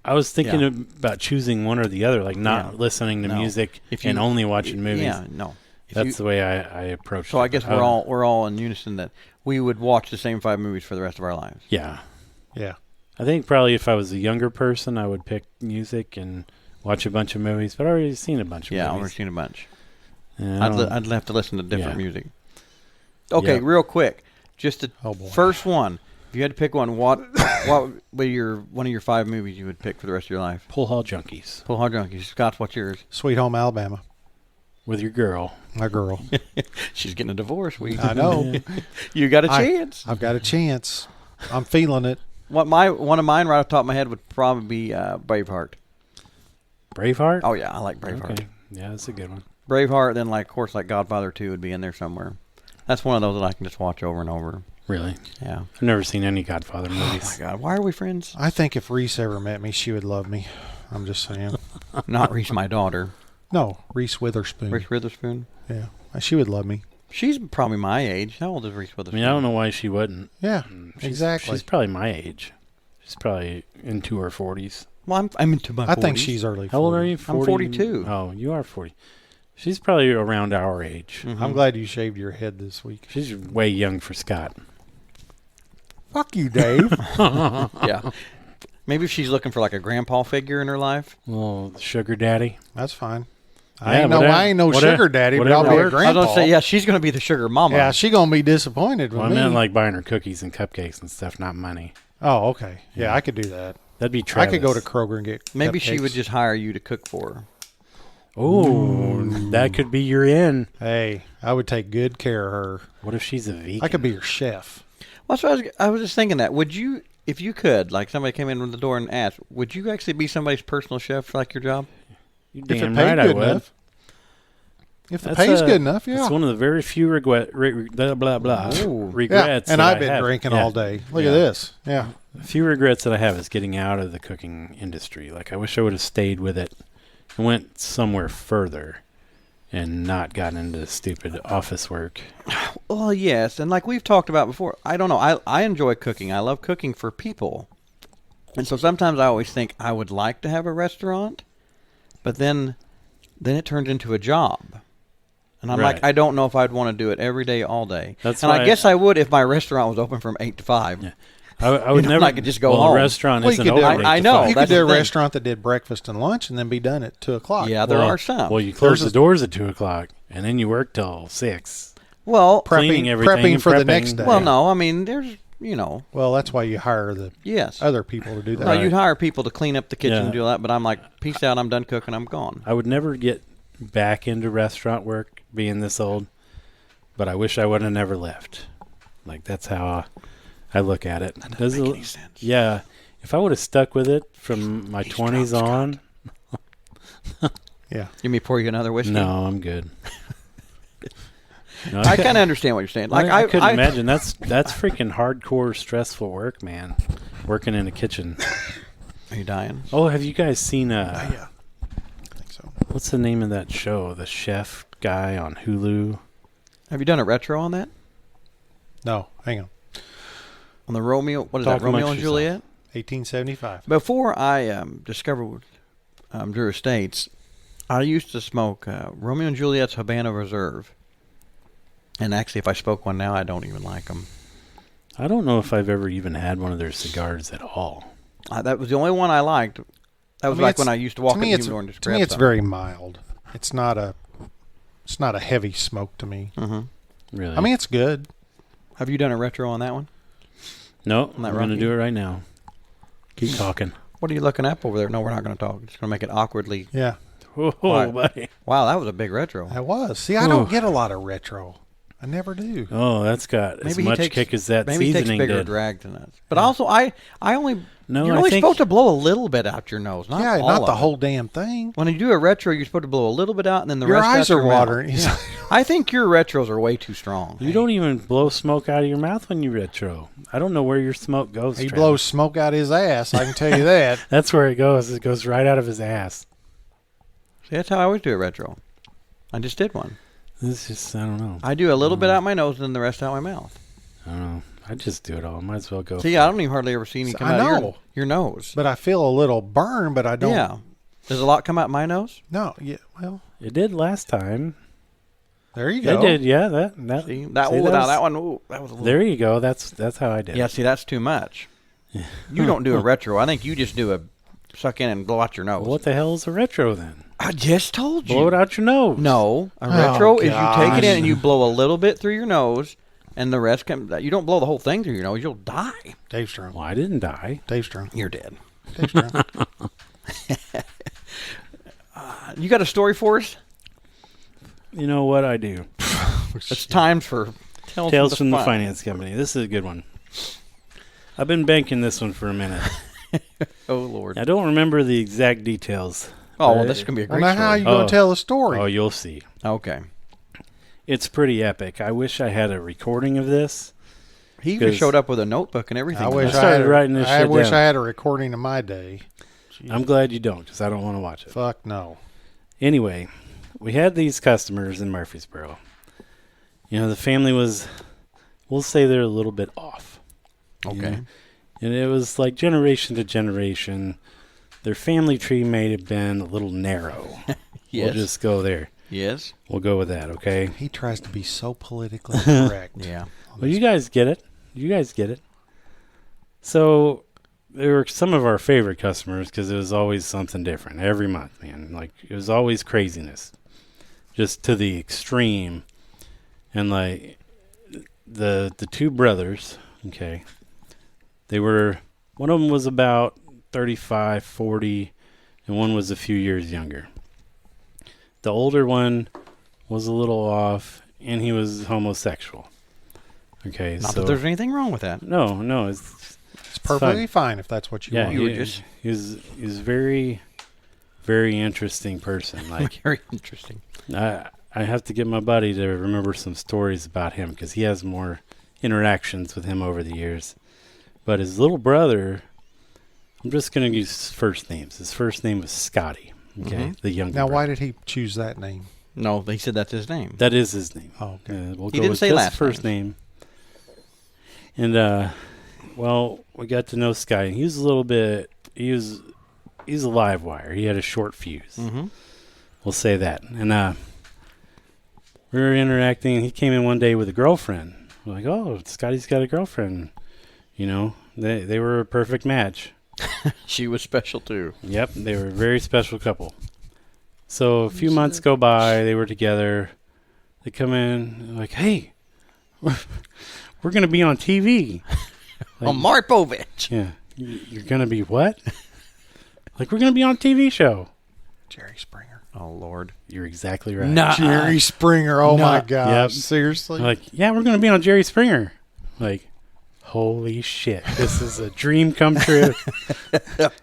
I was thinking about choosing one or the other, like not listening to music and only watching movies. Yeah, no. That's the way I approached it. So I guess we're all in unison that we would watch the same 5 movies for the rest of our lives. Yeah. Yeah. I think probably if I was a younger person, I would pick music and watch a bunch of movies, but I've already seen a bunch of movies. Yeah, I've already seen a bunch. Yeah, I'd have to listen to different music. Okay, real quick. Just the first one. If you had to pick one, what would one of your 5 movies you would pick for the rest of your life? Pool Hall Junkies. Pool Hall Junkies. Scott, what's yours? Sweet Home Alabama. With your girl. My girl. She's getting a divorce. I know. You got a chance. I've got a chance. I'm feeling it. One of mine right off the top of my head would probably be Braveheart. Braveheart? Oh yeah, I like Braveheart. Okay. Yeah, that's a good one. Braveheart, then of course Godfather 2 would be in there somewhere. That's one of those that I can just watch over and over. Really? Yeah. I've never seen any Godfather movies. Oh my God, why are we friends? I think if Reese ever met me, she would love me. I'm just saying. Not Reese, my daughter. No, Reese Witherspoon. Reese Witherspoon? Yeah. She would love me. She's probably my age. How old is Reese Witherspoon? I mean, I don't know why she wouldn't. Yeah, exactly. She's probably my age. She's probably into her 40s. Well, I'm into my 40s. I think she's early 40s. How old are you? 40? I'm 42. Oh, you are 40. She's probably around our age. Mm-hmm. I'm glad you shaved your head this week. She's way young for Scott. Fuck you, Dave. Yeah. Maybe if she's looking for like a grandpa figure in her life. Well, sugar daddy. That's fine. Yeah, I ain't no sugar daddy, but I'll be a grandpa. I was going to say, yeah, she's going to be the sugar mama. Yeah, she's going to be disappointed with me. I meant like buying her cookies and cupcakes and stuff, not money. Oh, okay. Yeah, I could do that. That'd be Travis. I could go to Kroger and get Maybe cupcakes. she would just hire you to cook for her. Oh, that could be your in. Hey, I would take good care of her. What if she's a vegan? I could be your chef. Well, that's what I was just thinking that. Would you, if you could, like somebody came in the door and asked, would you actually be somebody's personal chef for like your job? You If damn it paid right I good would. enough. If the pay's good enough, yeah. It's one of the very few regrets. Yeah, and I've been drinking all day. Look at this. Yeah. A few regrets that I have is getting out of the cooking industry. Like, I wish I would have stayed with it and went somewhere further and not gotten into stupid office work. Well, yes. And like we've talked about before, I don't know. I enjoy cooking. I love cooking for people. And so sometimes I always think I would like to have a restaurant, but then it turns into a job. And I'm like, I don't know if I'd want to do it every day, all day. And I guess I would if my restaurant was open from 8 to 5. Yeah. I would never. I could just go home. A restaurant isn't you could open. I know. You could That's do a the thing. restaurant that did breakfast and lunch and then be done at 2 o'clock. Yeah, there are some. Well, you close the doors at 2 o'clock and then you work till 6. Well, Cleaning everything, prepping for the next day. Well, no, I mean, Well, that's why you hire the Yes. other people to do that. No, you'd hire people to clean up the kitchen Yeah. and do that, but I'm like, peace out, I'm done cooking, I'm gone. I would never get back into restaurant work being this old, but I wish I would have never left. Like, that's how I look at it. That doesn't make any sense. Yeah. If I would have stuck with it from my He's 20s on, Yeah. You mean pour you another whiskey? no, I'm good. No, I kind of understand what you're saying. Like I couldn't imagine. That's freaking hardcore, stressful work, man. Working in a kitchen. Are you dying? Oh, have you guys seen Yeah. I think so. what's the name of that show? The chef guy on Hulu. Have you done a retro on that? No, hang on. On the Romeo, what is Talk that, Romeo amongst and Juliet? 1875. Before I discovered Drew Estates, I used to smoke Romeo and Juliet's Havana Reserve. And actually, if I smoke one now, I don't even like them. I don't know if I've ever even had one of their cigars at all. That was the only one I liked. That was like when I used to walk in the humidor and just To me, grab it's some. very mild. It's not a heavy smoke to me. Mm-hmm. Really? I mean, it's good. Have you done a retro on that one? no, I'm that going to Rocky? do it right now. Keep talking. What are you looking up over there? No, we're not going to talk. Just going to make it awkwardly. Yeah, Whoa, Quiet. buddy. Wow, that was a big retro. that was. See, I don't get a lot of retro. I never do. Oh, that's got as Maybe he much takes- kick as that Maybe he takes seasoning bigger did. drag than us. But also, I only No, you're I only think supposed to blow a little bit out your nose, not Yeah, all not of the it. whole damn thing. When you do a retro, you're supposed to blow a little bit out, and then the Your rest eyes out are your mouth. watering. Yeah. I think your retros are way too strong. You don't even blow smoke out of your mouth when you retro. I don't know where your smoke goes. He Travis. blows smoke out his ass. I can tell you that. That's where it goes. It goes right out of his ass. See, that's how I always do a retro. I just did one. This just, I don't know. I do a little bit out my nose, and then the rest out my mouth. I don't know. I just do it all. Might as well go. See, I don't even hardly ever see any come I out of know. your nose. But I feel a little burn, but I don't. Yeah. Does a lot come out my nose? No. Yeah. Well, It did last time. there you go. It did, yeah. That See, see, that one without that one. Ooh, that was a little. There you go. That's how I did. Yeah, it. see, that's too much. You don't do a retro. I think you just do a suck in and blow out your nose. What the hell is a retro then? I just told you. Blow it out your nose. No, a Oh, retro is you take it in gosh. and you blow a little bit through your nose, and the rest comes. You don't blow the whole thing through your nose. You'll die. Dave's drunk. Well, I didn't die. Dave's drunk. You're dead. Dave's drunk. You got a story for us? You know what I do? It's time for Tales from the Finance Company. This is a good one. I've been banking this one for a minute. Oh Lord. I don't remember the exact details. Oh, well, but- this is gonna be a Well, great now how are you story. going to tell the story? Oh, you'll see. Okay. It's pretty epic. I wish I had a recording of this. He even 'Cause- showed up with a notebook and everything. I wish I started had, writing this I shit wish down. I had a recording of my day. I'm glad you don't, because I don't want to watch it. Fuck no. Anyway, we had these customers in Murfreesboro. You know, the family was, we'll say they're a little bit off. you Okay. know? And it was like generation to generation. Their family tree may have been a little narrow. Yes. We'll just go there. Yes. We'll go with that, okay? He tries to be so politically correct. Yeah. Well, you guys get it. You guys get it. So they were some of our favorite customers because it was always something different every month, man. Like, it was always craziness, just to the extreme. And like the two brothers, okay, one of them was about 35, 40, and one was a few years younger. The older one was a little off, and he was homosexual. Okay, Not so that there's anything wrong with that. no, it's It's perfectly fine if that's what you yeah, want. you were he just- was very, very interesting person. Like, Very interesting. I have to get my buddy to remember some stories about him because he has more interactions with him over the years. But his little brother, I'm just going to use his first names. His first name was Scotty. Okay, Mhm. the younger. Now, why brother. did he choose that name? No, they said that's his name. That is his name. Oh, okay. We'll He go didn't with say just last first name. And well, we got to know Scotty. He was a little bit. He's a live wire. He had a short fuse. Mm-hmm. We'll say that. And we were interacting. He came in one day with a girlfriend. We're like, oh, Scotty's got a girlfriend. You know, they were a perfect match. She was special too. Yep, they were a very special couple. So a few months go by. They were together. They come in like, hey, we're going to be on TV. Like, Maury Povich. Yeah. You're going to be what? Like, we're going to be on a TV show. Jerry Springer. Oh, Lord. You're exactly right. Nuh-uh. Jerry Springer. Oh, my gosh. Yep. Seriously? Like, yeah, we're going to be on Jerry Springer. Like, holy shit. This is a dream come true.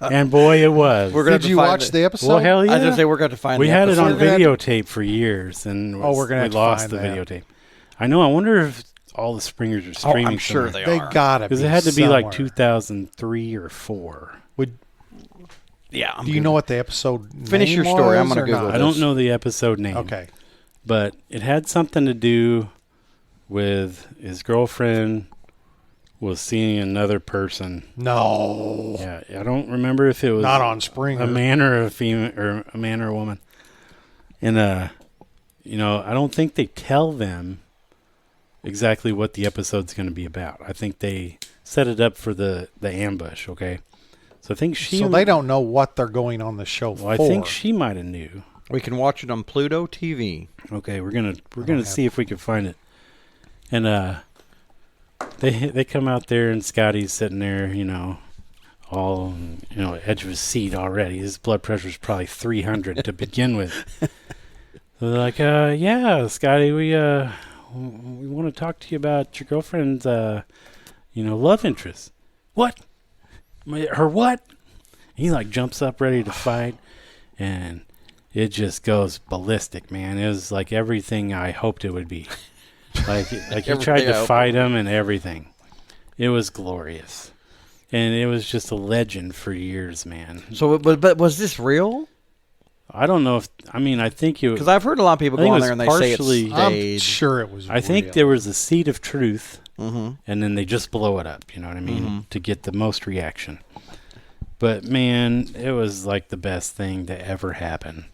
And boy, it was. Did you watch the episode? Well, hell yeah. I was going to say, we're going to find We the had it episode. on videotape for years, and we're gonna have we to lost find the that. videotape. I know. I wonder if all the Springers are streaming. I'm sure they They are. got to be. Because it had to be like somewhere. 2003 or 4. Yeah. Do you know what the episode Finish name your story. I'm was gonna or Google not? this. I don't know the episode name. Okay. But it had something to do with his girlfriend was seeing another person. No. Yeah, I don't remember if it was Not on Springer. a man or a female, or a man or a woman. And I don't think they tell them exactly what the episode's going to be about. I think they set it up for the ambush. Okay, so I think So they don't know what they're going on the show for. Well, I think she might have knew. We can watch it on Pluto TV. Okay, we're gonna see if we can find it. And they come out there, and Scotty's sitting there, all edge of his seat already. His blood pressure's probably 300 to begin with. So they're like, yeah, Scotty, we want to talk to you about your girlfriend's love interest. What? Her what? He like jumps up ready to fight, and it just goes ballistic, man. It was like everything I hoped it would be. Like he tried to fight him and everything. It was glorious. And it was just a legend for years, man. So, but was this real? I don't know I think it was. Because I've heard a lot of people I think go it on was there and they partially- say I'm it's staged. sure it was I think real. there was a seed of truth, Mm-hmm. and then they just blow it up, you know what I mean, to get the most reaction. But, man, it was like the best thing to ever happen.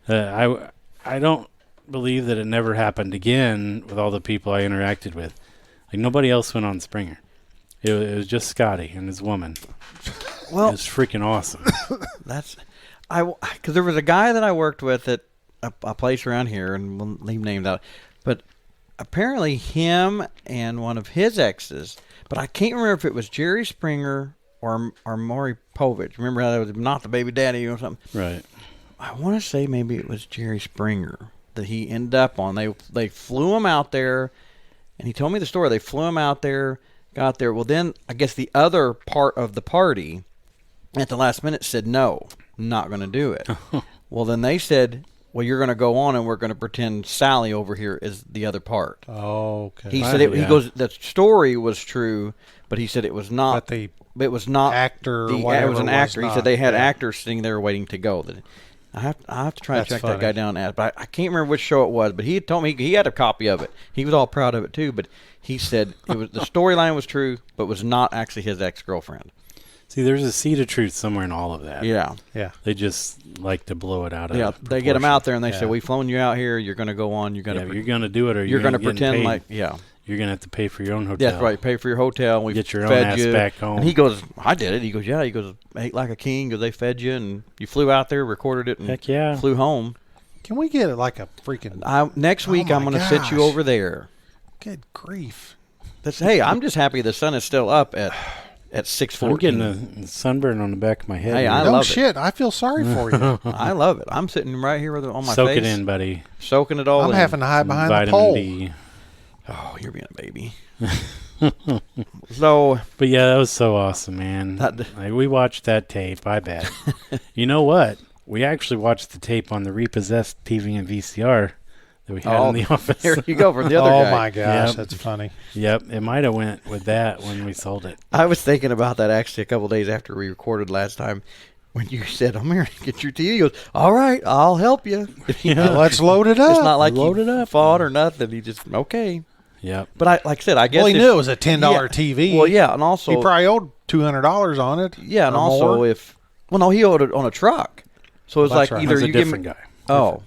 I don't believe that it never happened again with all the people I interacted with. Like, nobody else went on Springer. It was just Scotty and his woman. Well, It was freaking awesome. because there was a guy that I worked with at a place around here, and we'll leave names out, but apparently him and one of his exes, but I can't remember if it was Jerry Springer or Maury Povich. Remember how that was not the baby daddy or something? Right. I want to say maybe it was Jerry Springer that he ended up on. They flew him out there, and he told me the story. They flew him out there, got there. Well, then I guess the other part of the party at the last minute said, no, not going to do it. Well, then they said, well, you're going to go on and we're going to pretend Sally over here is the other part. Oh, okay. He said he goes, the story was true, but he said it was not. But it was not actor or it whatever was an was actor. He not. said they had Yeah. actors sitting there waiting to go. I have to try That's to track funny. that guy down. But I can't remember which show it was. But he had told me he had a copy of it. He was all proud of it too. But he said it was the storyline was true, but was not actually his ex-girlfriend. See, there's a seed of truth somewhere in all of that. Yeah, Yeah. They just like to blow it out of yeah. They get him proportion. out there and they Yeah. say, "We've flown you out here. You're going to go on. You're going Yeah, to you're going to do it, or you're going to get pretend paid. like yeah." You're going to have to pay for your own hotel. That's right. Pay for your hotel. We Get your own fed ass you. back home. And he goes, I did it. He goes, yeah. He goes, ate like a king because they fed you and you flew out there, recorded it, and Heck yeah. flew home. Can we get like a freaking Next week, Oh I'm my going to sit you gosh. over there. good grief? Hey, I'm just happy the sun is still up at I'm 6:14. getting a sunburn on the back of my head. Hey, here. I No love it. shit. I feel sorry for you. I love it. I'm sitting right here with it on my Soak face. it in, buddy. Soaking it all I'm in. having to hide behind the Vitamin pole. D. Oh, you're being a baby. So, But yeah, that was so awesome, man. Like, we watched that tape, I bet. You know what? We actually watched the tape on the repossessed TV and VCR that we had in the office. There you go for the other Oh guy. my gosh, Yep. that's funny. Yep, it might have went with that when we sold it. I was thinking about that actually a couple days after we recorded last time when you said, I'm here to get your TV. He goes, all right, I'll help you. Yeah. Let's load it up. It's not like Load he it up. fought or nothing. He just, okay. Yep. But like I said, I guess Well, he if- knew it was a $10 Yeah. TV. Well, yeah, and also he probably owed $200 on it. yeah, and or also more. he owed it on a truck. So it was Well, like that's right. either That's a you give different me, guy. oh,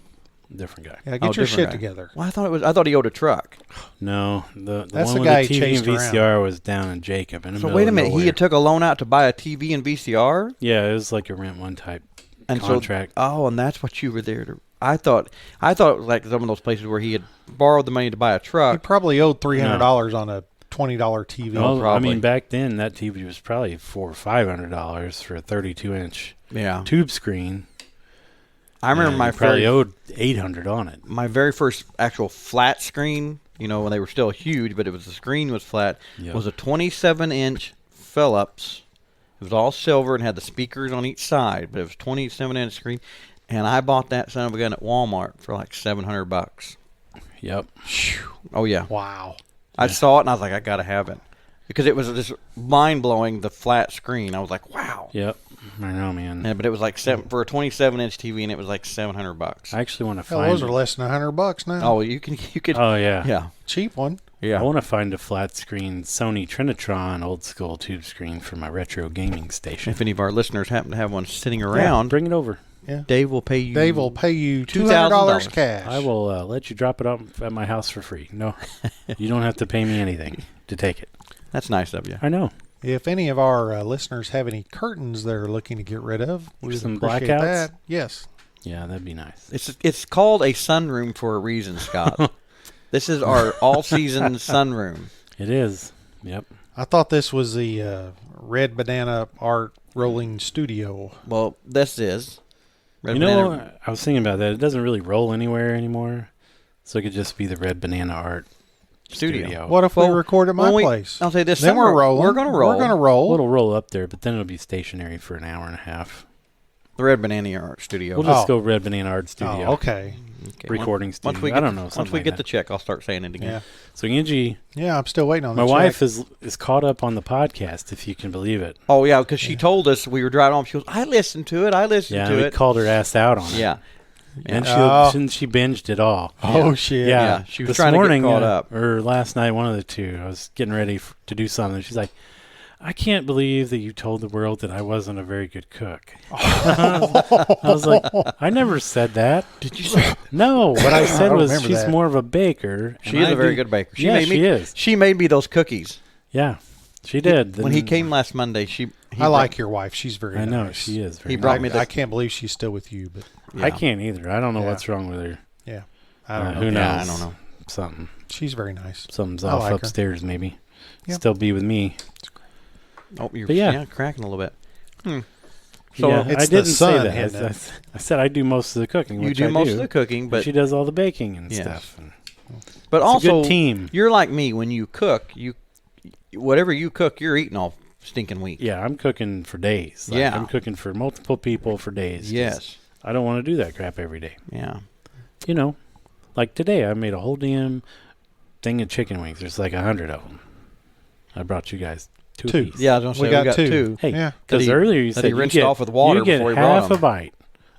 Different guy. Yeah, get Oh, your different shit guy. together. well, I thought he owed a truck. No, the That's one the with guy the he TV and chased around. VCR was down in Jacob. In the So middle wait a of minute, he nowhere. had took a loan out to buy a TV and VCR, Yeah, it was like a rent one type and contract. and that's what you were there to. I thought it was like some of those places where he had borrowed the money to buy a He truck. probably owed $300 on a $20 TV. Well, I probably. mean, back then that TV was probably $400 or $500 for a 32-inch Yeah. tube screen. I remember And my you probably very, owed $800 on it. my very first actual flat screen, you know, when they were still huge, but the screen was flat, Yep. was a 27-inch Philips. It was all silver and had the speakers on each side, but it was 27-inch screen. And I bought that son of a gun at Walmart for like $700. Yep. Oh, yeah. Wow. I saw it and I was like, I got to have it. Because it was just mind-blowing, the flat screen. I was like, wow. Yep. I know, man. Yeah, but it was like for a 27-inch TV, and it was like $700. I actually want to Hell, find. those are less than $100 now. Oh, you could. Oh yeah. Yeah. Cheap one. Yeah. I want to find a flat screen Sony Trinitron old school tube screen for my retro gaming station. If any of our listeners happen to have one sitting Yeah, around, bring it over. Dave will pay you. Dave will pay you $2,000 $200 cash. I will let you drop it off at my house for free. No, you don't have to pay me anything to take it. That's nice of you. I know. If any of our listeners have any curtains they're looking to get rid of, we would Some appreciate blackouts? that. Yes. Yeah, that'd be nice. It's called a sunroom for a reason, Scott. This is our all-season sunroom. It is. Yep. I thought this was the Red Banana Art Rolling Studio. Well, this is. Red You know, Banana- I was thinking about that. It doesn't really roll anywhere anymore, so it could just be the Red Banana Art Studio. What if we record at my when place? I'll say this Then summer, we're rolling. We're going to roll. We're going to roll. Well, it'll roll up there, but then it'll be stationary for an hour and a half. The Red Banana Art Studio. We'll just Oh. go Red Banana Art Studio. Oh, okay. Okay, Recording once studio. we I get don't know. Once something we like get that. the check, I'll start saying it again. Yeah. So Angie, Yeah, I'm still waiting on my the wife check. is caught up on the podcast, if you can believe it. Oh yeah, because she told us we were driving home. She goes, "I listened to it. I listened Yeah, to we it." called her ass out on it. Yeah. And Oh. she binged it all. Oh, shit. Yeah, she was this trying to get morning, caught up. or last night, one of the two. I was getting ready to do something. She's like, "I can't believe that you told the world that I wasn't a very good cook." I was like, "I never said that." Did you say? No, what I said don't was remember she's that. more of a baker. She and is I a very do- good baker. She Yeah, made me, she is. She made me those cookies. Yeah, she did. When he Then- came last Monday, he I like your wife. She's very I know nice. she is. Very He brought nice. me the- I can't believe she's still with you, but I can't either. I don't know Yeah. what's wrong with her. yeah. I don't know. Who knows? Yeah, I don't know. Something. She's very nice. Something's I off like her. upstairs, maybe. Yep. Still be with me. Oh, you're But yeah. cracking a little bit. So Yeah, it's I the didn't say sun that. hitting I, I said I do most of the cooking. you which do I most of the cooking, but but she does all the baking and Yes. stuff. And but it's also a good team. you're like me. When you cook, whatever you cook, you're eating all stinking week. Yeah, I'm cooking for days. Like, Yeah. I'm cooking for multiple people for days. 'cause Yes. I don't want to do that crap every day. Yeah. You know, like today, I made a whole damn thing of chicken wings. There's like 100 of them. I brought you guys two. Two. apiece. Yeah, I was gonna say We got two. Hey, Yeah. because That he- earlier you that said he you rinsed get, off with water you get before he brought half 'em. a bite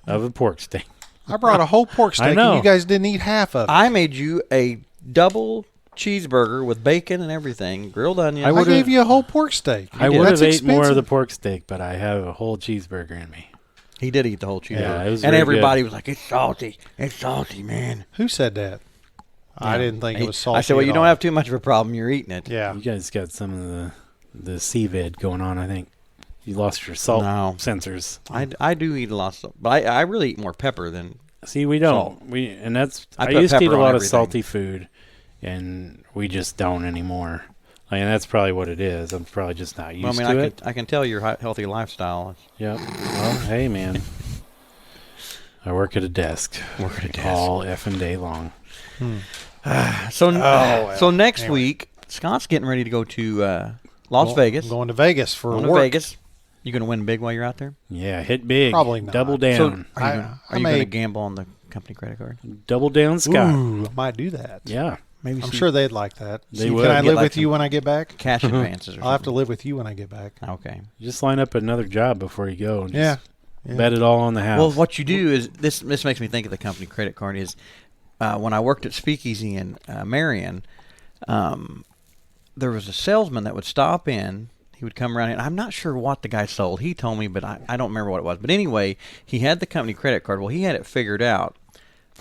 of a pork steak. I brought a whole pork steak, know. and you guys didn't eat half of it. I made you a double cheeseburger with bacon and everything, grilled onions. I would've- gave you a whole pork steak. I did. would have That's ate more of the expensive. pork steak, but I have a whole cheeseburger in me. He did eat the whole cheeseburger. Yeah, it was and very everybody was like, "It's salty. It's salty, man." Who said that? I didn't think it was salty. I said, "Well, at you don't all. have too much of a problem. You're eating it." Yeah. You guys got some of the CVID going on, I think. You lost your salt No. sensors. I do eat a lot of salt, but I really eat more pepper than. See, we don't. Salt. I put used to eat a pepper on lot of everything. salty food, and we just don't anymore. Like, and that's probably what it is. I'm probably just not used Well, I mean, to it. I can tell your healthy lifestyle. Yep. Well, hey, man. I work at a desk. Work at a desk. All effing day long. So, well. so next Anyway. week, Scott's getting ready to go to Las Vegas. I'm going to Vegas for Going work. to Vegas. You going to win big while you're out there? Yeah, hit big. Probably not. Double So, down. are you I going to made- gamble on the company credit card? Double down, Scott. Ooh, I might do that. Yeah. Maybe I'm sure they'd like that. They So would. Can I Get live like with you some when I get back? cash advances. Or I'll have to something. live with you when I get back. Okay. Just line up another job before you go. And Yeah. just bet it all on the house. Well, what you do is this makes me think of the company credit card. Is when I worked at Speakeasy in Marion, there was a salesman that would stop in. He would come around, and I'm not sure what the guy sold. He told me, but I don't remember what it was. But anyway, he had the company credit card. Well, he had it figured out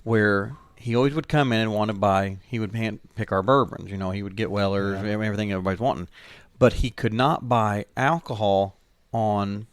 where he always would come in and want to buy. He would pick our bourbons. You know, he would get Weller's, everything everybody's wanting. But he could not buy alcohol on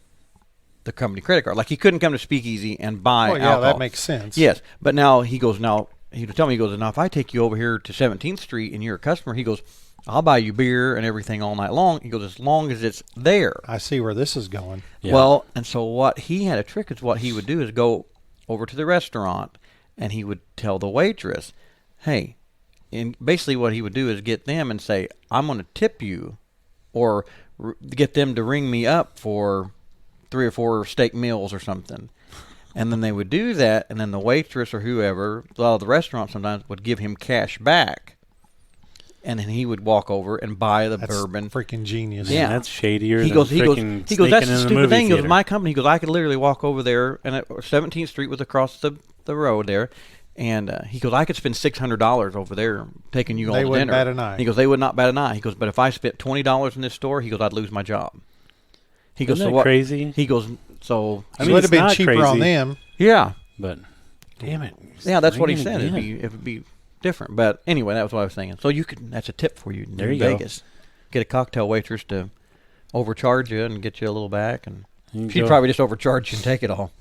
the company credit card. Like, he couldn't come to Speakeasy and buy Well, yeah, alcohol. that makes sense. Yes, but now he would tell me, he goes, now if I take you over here to 17th Street and you're a customer, he goes, I'll buy you beer and everything all night long. He goes, as long as it's there. I see where this is going. Yeah. Well, and so what he had a trick is what he would do is go over to the restaurant and he would tell the waitress, hey, and basically what he would do is get them and say, I'm going to tip you, or get them to ring me up for 3 or 4 steak meals or something. And then they would do that, and then the waitress or whoever, a lot of the restaurants sometimes would give him cash back. And then he would walk over and buy the That's bourbon. freaking genius. Yeah. That's shadier He than goes, freaking he goes, that's sneaking the in stupid movie thing. He goes, theater. my company, he goes, I could literally walk over there, and 17th Street was across the road there. And he goes, I could spend $600 over there taking you all They to wouldn't dinner. bat an eye. He goes, they would not bat an eye. He goes, but if I spent $20 in this store, he goes, I'd lose my job. He goes, Isn't so that what? crazy? He goes, so I It mean, would have it's been not cheaper crazy. on them. yeah, But damn it. yeah, that's what he Swinging said. again. It would be different. But anyway, that was what I was thinking. So you could. That's a tip for you. There in you go. Vegas. Get a cocktail waitress to overcharge you and get you a little back, and You can she'd go- probably just overcharge you and take it all.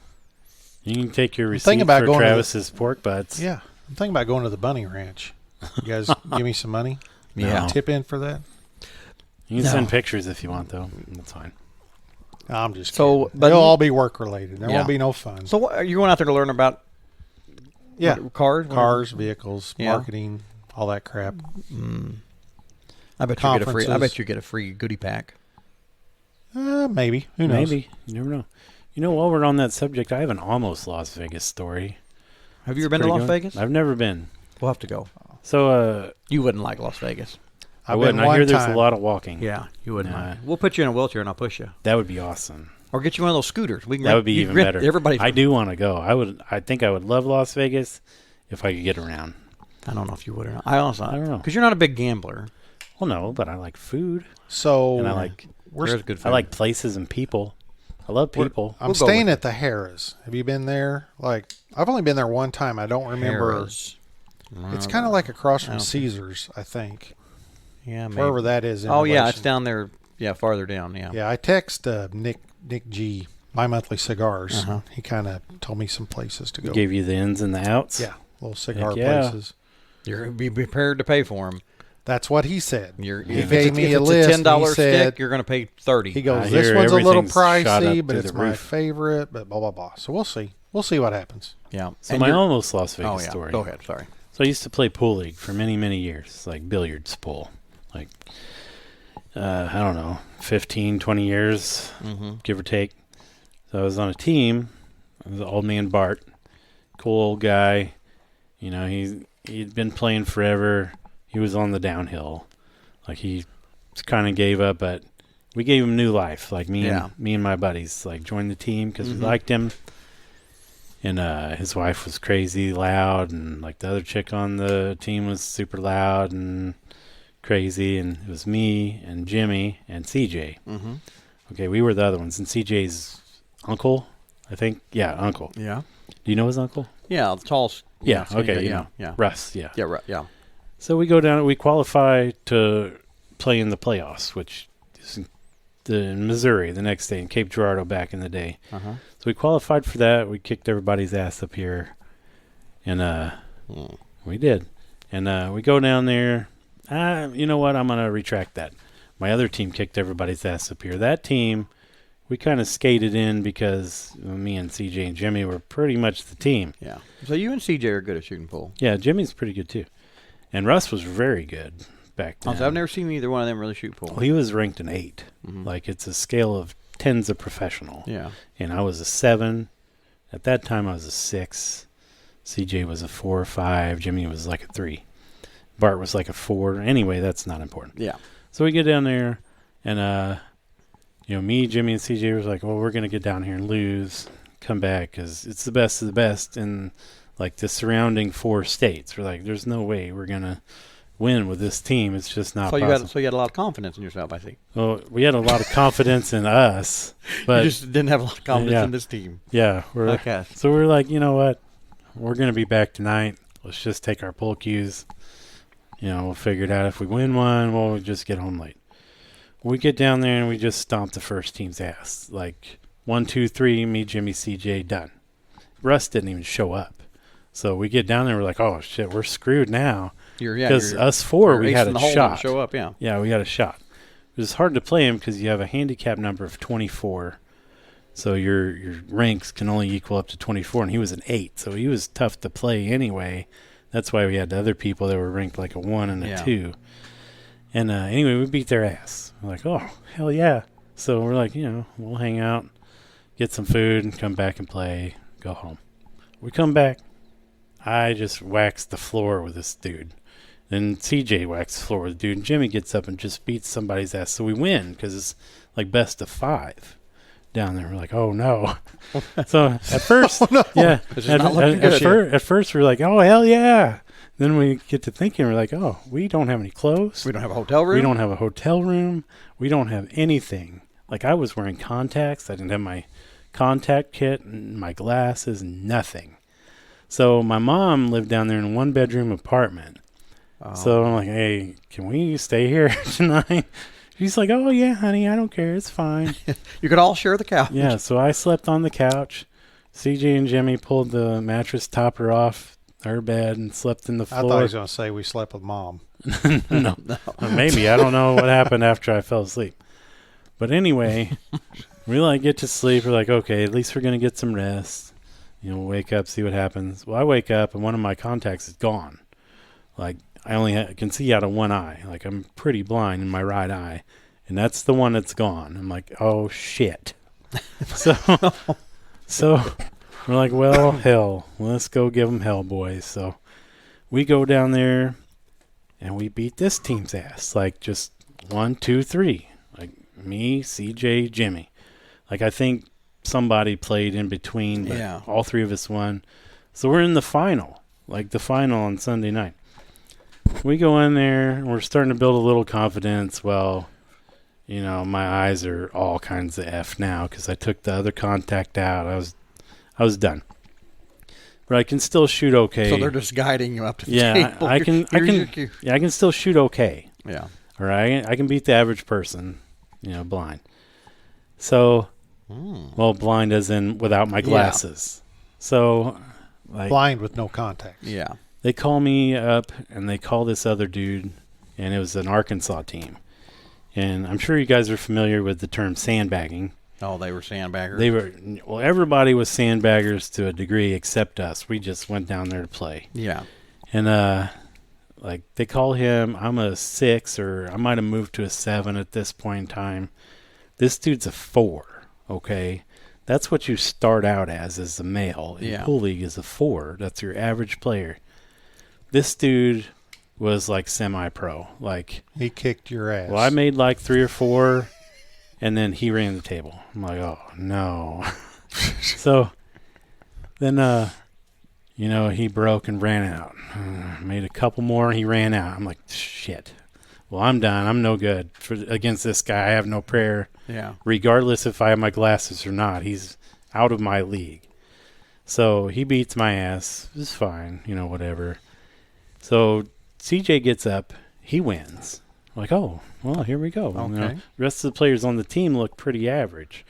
You can take your thinking receipt about for going to the- Travis's pork butts. Yeah. I'm thinking about going to the Bunny Ranch. You guys give me some money? Yeah. Tip in for that? You can No. send pictures if you want, though. That's fine. I'm just So, kidding. but They'll you- all be work related. There Yeah. won't be no fun. So what, you're going out there to learn about Yeah. cars, Cars, vehicles, Yeah. marketing, all that crap. I bet you get a free. I conferences. bet you get a free goodie pack. Maybe. Who knows? Maybe. You never know. You know, while we're on that subject, I have an almost Las Vegas story. Have you It's ever been to pretty Las good. Vegas? I've never been. We'll have to go. So, You wouldn't like Las Vegas. I I've wouldn't. been I hear one there's time. a lot of walking. Yeah, you wouldn't Nah. like. We'll put you in a wheelchair and I'll push you, That would be awesome. or get you one of those scooters. We can That rent- would be you even rent better. Everybody, I do want to go. I think I would love Las Vegas if I could get around. I don't know if you would or not. I also. I don't know. because you're not a big gambler. Well, no, but I like food So and I like There's good food. I like places and people. I love people. I'm We'll go staying with at the Harrah's. Have you been there? Like, I've only been there one time. I don't remember. Harrah's. It's kind of like across I from don't think- Caesars, I think. Yeah, maybe. Wherever that is. In Oh yeah, relation. it's down there. Yeah, farther down. Yeah. Yeah, I text Nick G, My Monthly Cigars. Uh-huh. He kind of told me some places to go. Gave you the ins and the outs. Yeah, little cigar Heck yeah. places. You're be prepared to pay for them. That's what he said. You're, He if gave it's, me if a it's list. a $10 He said- stick, you're going to pay 30. He goes, I this hear one's a little everything's shot up pricey, but through it's the my roof. favorite, but blah, blah, blah. So we'll see. We'll see what happens. Yeah. So And my you're- almost Las Vegas Oh yeah. story. Go ahead. Sorry. So I used to play pool league for many, many years, like billiards pool. Like, I don't know, 15, 20 years, Mm-hmm. give or take. So I was on a team. I was old man Bart, cool old guy. You know, he'd been playing forever. He was on the downhill. Like, he kind of gave up, but we gave him new life. Like, me and my buddies, like, joined the team because we liked him. And his wife was crazy loud, and like the other chick on the team was super loud and crazy, and it was me and Jimmy and CJ. Mm-hmm. Okay, we were the other ones, and CJ's uncle, I think. Yeah, uncle. Yeah. Do you know his uncle? Yeah. The tall. Yeah. so Okay. Yeah. you Yeah. know. Yeah. Russ. Yeah. Yeah. Right. Yeah. So we go down. We qualify to play in the playoffs, which is in Missouri the next day, in Cape Girardeau back in the day. Uh-huh. So we qualified for that. We kicked everybody's ass up here, and we did. And we go down there. You know what? I'm gonna retract that. My other team kicked everybody's ass up here. That team, we kind of skated in because me and CJ and Jimmy were pretty much the team. Yeah. So you and CJ are good at shooting pool. Yeah, Jimmy's pretty good too, and Russ was very good back then. Also, I've never seen either one of them really shoot pool. Well, he was ranked an 8. Mhm. Like, it's a scale of 10's a professional. Yeah. And I was a 7. At that time, I was a 6. CJ was a 4 or 5. Jimmy was like a 3. Bart was like a 4. Anyway, that's not important. Yeah. So we get down there, and, me, Jimmy, and CJ was like, well, we're going to get down here and lose, come back, because it's the best of the best in, like, the surrounding 4 states. We're like, there's no way we're going to win with this team. It's just not So possible. you had a lot of confidence in yourself, I see. Well, we had a lot of confidence in us, but you just didn't have a lot of confidence yeah. in this team. yeah, Okay. so we're like, you know what? We're going to be back tonight. Let's just take our pool cues. We'll figure it out. If we win one, we'll just get home late. We get down there and we just stomp the first team's ass. Like 1, 2, 3, me, Jimmy, CJ, done. Russ didn't even show up. So we get down there, we're like, oh shit, we're screwed now. Because us four, we had a shot. Show up, yeah. Yeah, we had a shot. It was hard to play him because you have a handicap number of 24. So your ranks can only equal up to 24, and he was an 8. So he was tough to play anyway. That's why we had the other people that were ranked like a 1 and a 2. And anyway, we beat their ass. We're like, oh, hell yeah. So we're like, we'll hang out, get some food, and come back and play, go home. We come back. I just waxed the floor with this dude. Then CJ waxed the floor with the dude. And Jimmy gets up and just beats somebody's ass. So we win because it's like best of 5 down there. We're like, oh, no. So at first, at first we're like, oh, hell yeah. Then we get to thinking, we're like, oh, we don't have any clothes. We don't have a hotel room. We don't have a hotel room. We don't have anything. Like I was wearing contacts. I didn't have my contact kit and my glasses, nothing. So my mom lived down there in a 1-bedroom apartment. Oh. So I'm like, hey, can we stay here tonight? She's like, oh, yeah, honey, I don't care. It's fine. You could all share the couch. Yeah, so I slept on the couch. CJ and Jimmy pulled the mattress topper off her bed and slept in the floor. I thought he was going to say we slept with Mom. No. Maybe. I don't know what happened after I fell asleep. But anyway, we get to sleep. We're like, okay, at least we're going to get some rest. Wake up, see what happens. Well, I wake up, and one of my contacts is gone. Like, I only can see out of one eye. Like, I'm pretty blind in my right eye. And that's the one that's gone. I'm like, oh, shit. So we're like, well, hell. Let's go give them hell, boys. So we go down there, and we beat this team's ass. Like, just 1, 2, 3. Like, me, CJ, Jimmy. Like, I think somebody played in between, but all 3 of us won. So we're in the final, on Sunday night. We go in there, and we're starting to build a little confidence. Well, my eyes are all kinds of F now because I took the other contact out. I was done. But I can still shoot okay. So they're just guiding you up to the table. I can still shoot okay. Yeah. All right, I can beat the average person, blind. So, well, blind as in without my glasses. So, blind with no contacts. Yeah. They call me up, and they call this other dude, and it was an Arkansas team. And I'm sure you guys are familiar with the term sandbagging. Oh, they were sandbaggers? Everybody was sandbaggers to a degree except us. We just went down there to play. Yeah. And, they call him, I'm a 6, or I might have moved to a 7 at this point in time. This dude's a 4, okay? That's what you start out as a male. In pool league is a 4. That's your average player. This dude was semi-pro. He kicked your ass. Well, I made 3 or 4, and then he ran the table. I'm like, oh, no. So then, he broke and ran out. Made a couple more, and he ran out. I'm like, shit. Well, I'm done. I'm no good against this guy. I have no prayer. Yeah. Regardless if I have my glasses or not, he's out of my league. So he beats my ass. It's fine, whatever. So CJ gets up. He wins. I'm like, oh, well, here we go. Okay. The rest of the players on the team look pretty average.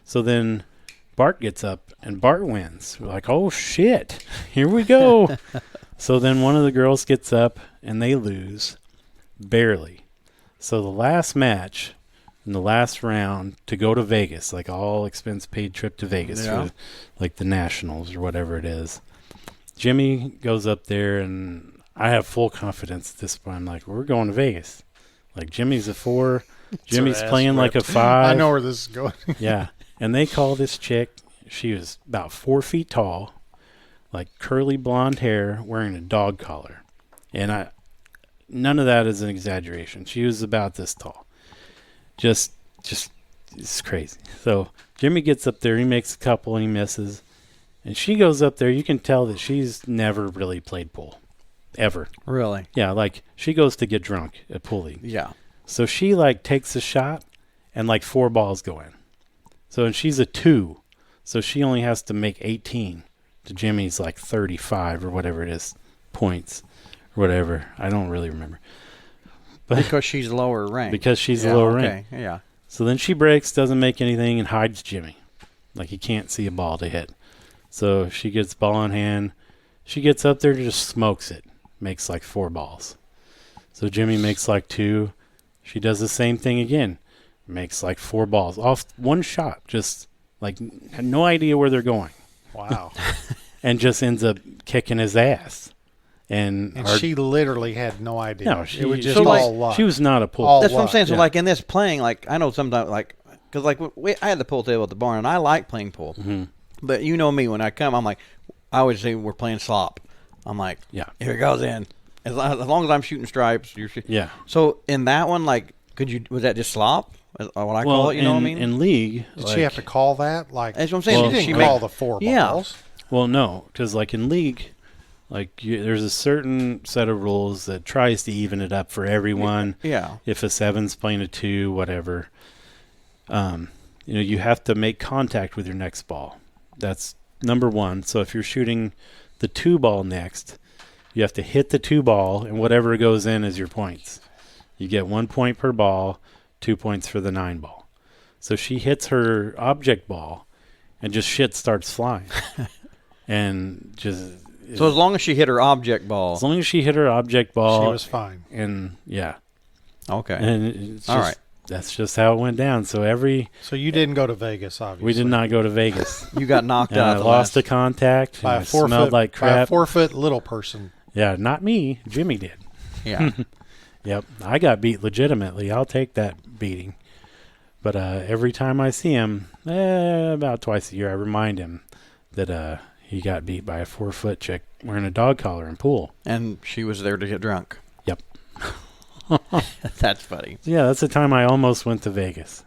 So then Bart gets up, and Bart wins. We're like, oh, shit. Here we go. So then one of the girls gets up, and they lose. Barely. So the last match in the last round to go to Vegas, all expense paid trip to Vegas for the Nationals or whatever it is. Jimmy goes up there, and I have full confidence at this point. I'm like, we're going to Vegas. Jimmy's a 4. Jimmy's playing like a 5. I know where this is going. Yeah. And they call this chick, she was about 4 feet tall, curly blonde hair, wearing a dog collar. And none of that is an exaggeration. She was about this tall. Just it's crazy. So Jimmy gets up there, he makes a couple, and he misses. And she goes up there. You can tell that she's never really played pool. Ever. Really? Yeah, she goes to get drunk at pool league. Yeah. So she takes a shot, and 4 balls go in. So and she's a 2. So she only has to make 18 to Jimmy's 35 or whatever it is, points or whatever. I don't really remember. But because she's lower ranked. Because she's lower ranked. ranked. Yeah. So then she breaks, doesn't make anything, and hides Jimmy. He can't see a ball to hit. So she gets ball in hand. She gets up there and just smokes it. makes like 4 balls. So Jimmy makes like 2. She does the same thing again. Makes like 4 balls off one shot. Just like had no idea where they're going. Wow. And just ends up kicking his ass. And she literally had no idea. No, it was just so, like, all luck. she was not a pull. All That's what I'm luck, saying. So yeah. like in this playing, like I know sometimes like because like I had the pool table at the barn and I like playing pool, but you know me when I come, I'm like I always say we're playing slop. I'm like, Yeah. here it goes in. As long as I'm shooting stripes, you're shooting. Yeah. So in that one, like, was that just slop? What I call it, you know what I mean? In league, Did she have to call that? Like, That's what I'm saying. She Well, didn't call the 4 Yeah. balls. well, no, because like in league, like there's a certain set of rules that tries to even it up for everyone. Yeah. If a 7's playing a 2, whatever, you have to make contact with your next ball. That's number 1. So if you're shooting the 2 ball next, you have to hit the 2 ball, and whatever goes in is your points. You get 1 point per ball, 2 points for the 9 ball. So she hits her object ball, and just shit starts flying. And just... So as long as she hit her object ball. As long as she hit her object ball. She was fine. And, yeah. Okay. And it's just, All right. That's just how it went down. So So you didn't go to Vegas, obviously. we did not go to Vegas. You got knocked And out. I the lost the last- contact. by And a I 4 smelled foot, like by a crap. 4 foot little person. Yeah, not me. Jimmy did. Yeah. Yep. I got beat legitimately. I'll take that beating. But every time I see him, about twice a year, I remind him that he got beat by a 4-foot chick wearing a dog collar in pool. And she was there to get drunk. Yep. That's funny. Yeah, that's the time I almost went to Vegas.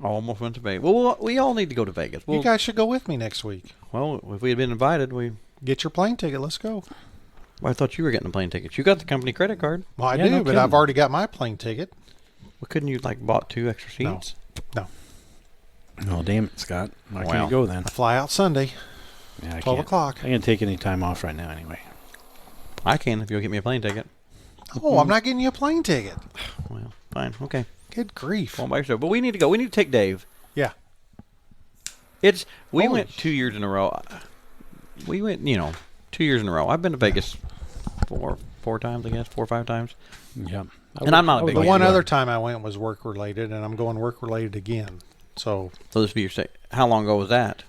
Almost went to Vegas. Well, we all need to go to Vegas. You guys should go with me next week. Well, if we had been invited, Get your plane ticket. Let's go. Well, I thought you were getting the plane tickets. You got the company credit card. Well, I Yeah, do, no but kidding. I've already got my plane ticket. Well, couldn't you like bought 2 extra seats? No. Oh, damn it, Scott. Why Wow. can't you go then? I fly out Sunday, Yeah, I 12 can't. o'clock. I can't take any time off right now anyway. I can if you'll get me a plane ticket. Oh, I'm not getting you a plane ticket. Well, fine. Okay. Good grief. Go by yourself. But we need to go. We need to take Dave. Yeah. We Holy went 2 years in a row. We went, 2 years in a row. I've been to Vegas four times, I guess, 4 or 5 times. Yep. And I'm not a big The fan. one other time I went was work related, and I'm going work related again. So So this be your how long ago was that?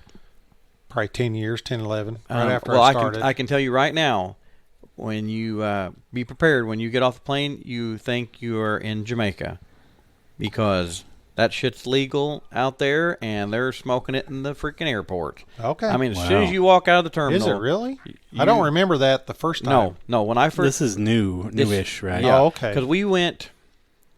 probably 10 years, 10, 11, right after well, I started. I can tell you right now, when you be prepared when you get off the plane, you think you are in Jamaica, because that shit's legal out there, and they're smoking it in the freaking airport. Okay. I mean, as Wow. soon as you walk out of the terminal, Is it really? you- I don't remember that the first time. No. When I first, This is newish, right? Oh, okay. because we went.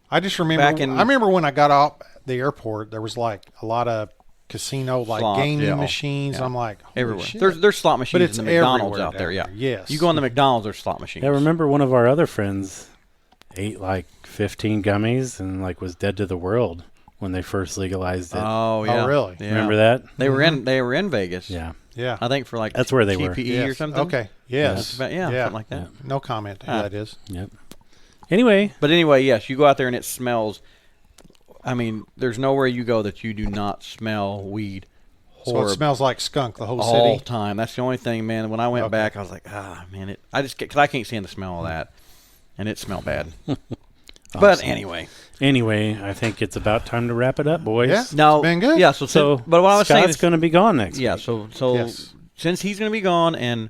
I just remember. Back in- I remember when I got off the airport, there was like a lot of casino, like Slots, gaming yeah. machines. Yeah. I'm like, holy Everywhere. shit. There's slot machines But it's in the McDonald's everywhere out there. Yeah. down there. Yes. You go in the McDonald's, there's slot machines. I remember one of our other friends ate like 15 gummies and like was dead to the world when they first legalized it. Oh yeah. Oh, really? Yeah. Remember that? They were in Vegas. Yeah. Yeah. I think for like That's where they were. TPE Yes. or something. Okay. Yes. Something like that. No comment. Ah. That is. Yep. Anyway, But anyway, yes, you go out there and it smells. I mean, there's nowhere you go that you do not smell weed. So it Horrible. smells like skunk the whole all city. time. That's the only thing, man. When I went Okay. back, I was like, man, because I can't stand the smell of that, and it smelled bad. But Awesome. anyway, I think it's about time to wrap it up, boys. Yeah. no, It's been good. Yeah. So, but what I was saying Scott's is, going to be gone next yeah. week. So Yes. since he's going to be gone and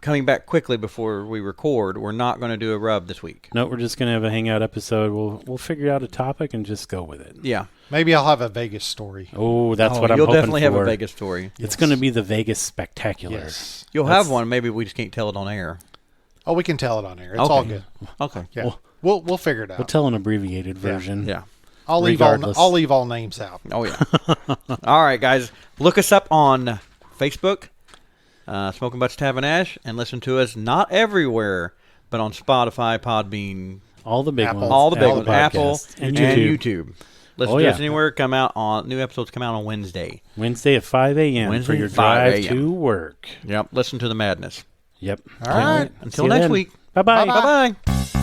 coming back quickly before we record, we're not going to do a rub this week. No, we're just going to have a hangout episode. We'll figure out a topic and just go with it. Yeah. Maybe I'll have a Vegas story. Oh, that's what I'm You'll hoping definitely for. have a Vegas story. It's Yes. going to be the Vegas Spectacular. Yes. You'll That's- have one. Maybe we just can't tell it on air. Oh, we can tell it on air. It's Okay. all good. Okay. Yeah. Well- We'll figure it out. We'll tell an abbreviated version. Yeah. I'll leave regardless. all names out. Oh yeah. All right, guys. Look us up on Facebook, Smoking Butts Tavern Ash, and listen to us not everywhere, but on Spotify, Podbean, All the big Apple. ones. all the big Apple ones, Apple Podcasts, and YouTube. YouTube. Listen Oh, to yeah. us anywhere. New episodes come out on Wednesday. Wednesday at 5 a.m. Wednesday for your at 5 drive a.m. to work. Yep. Listen to the madness. Yep. All right. Until See you next then. week. Bye-bye. Bye-bye. Bye bye.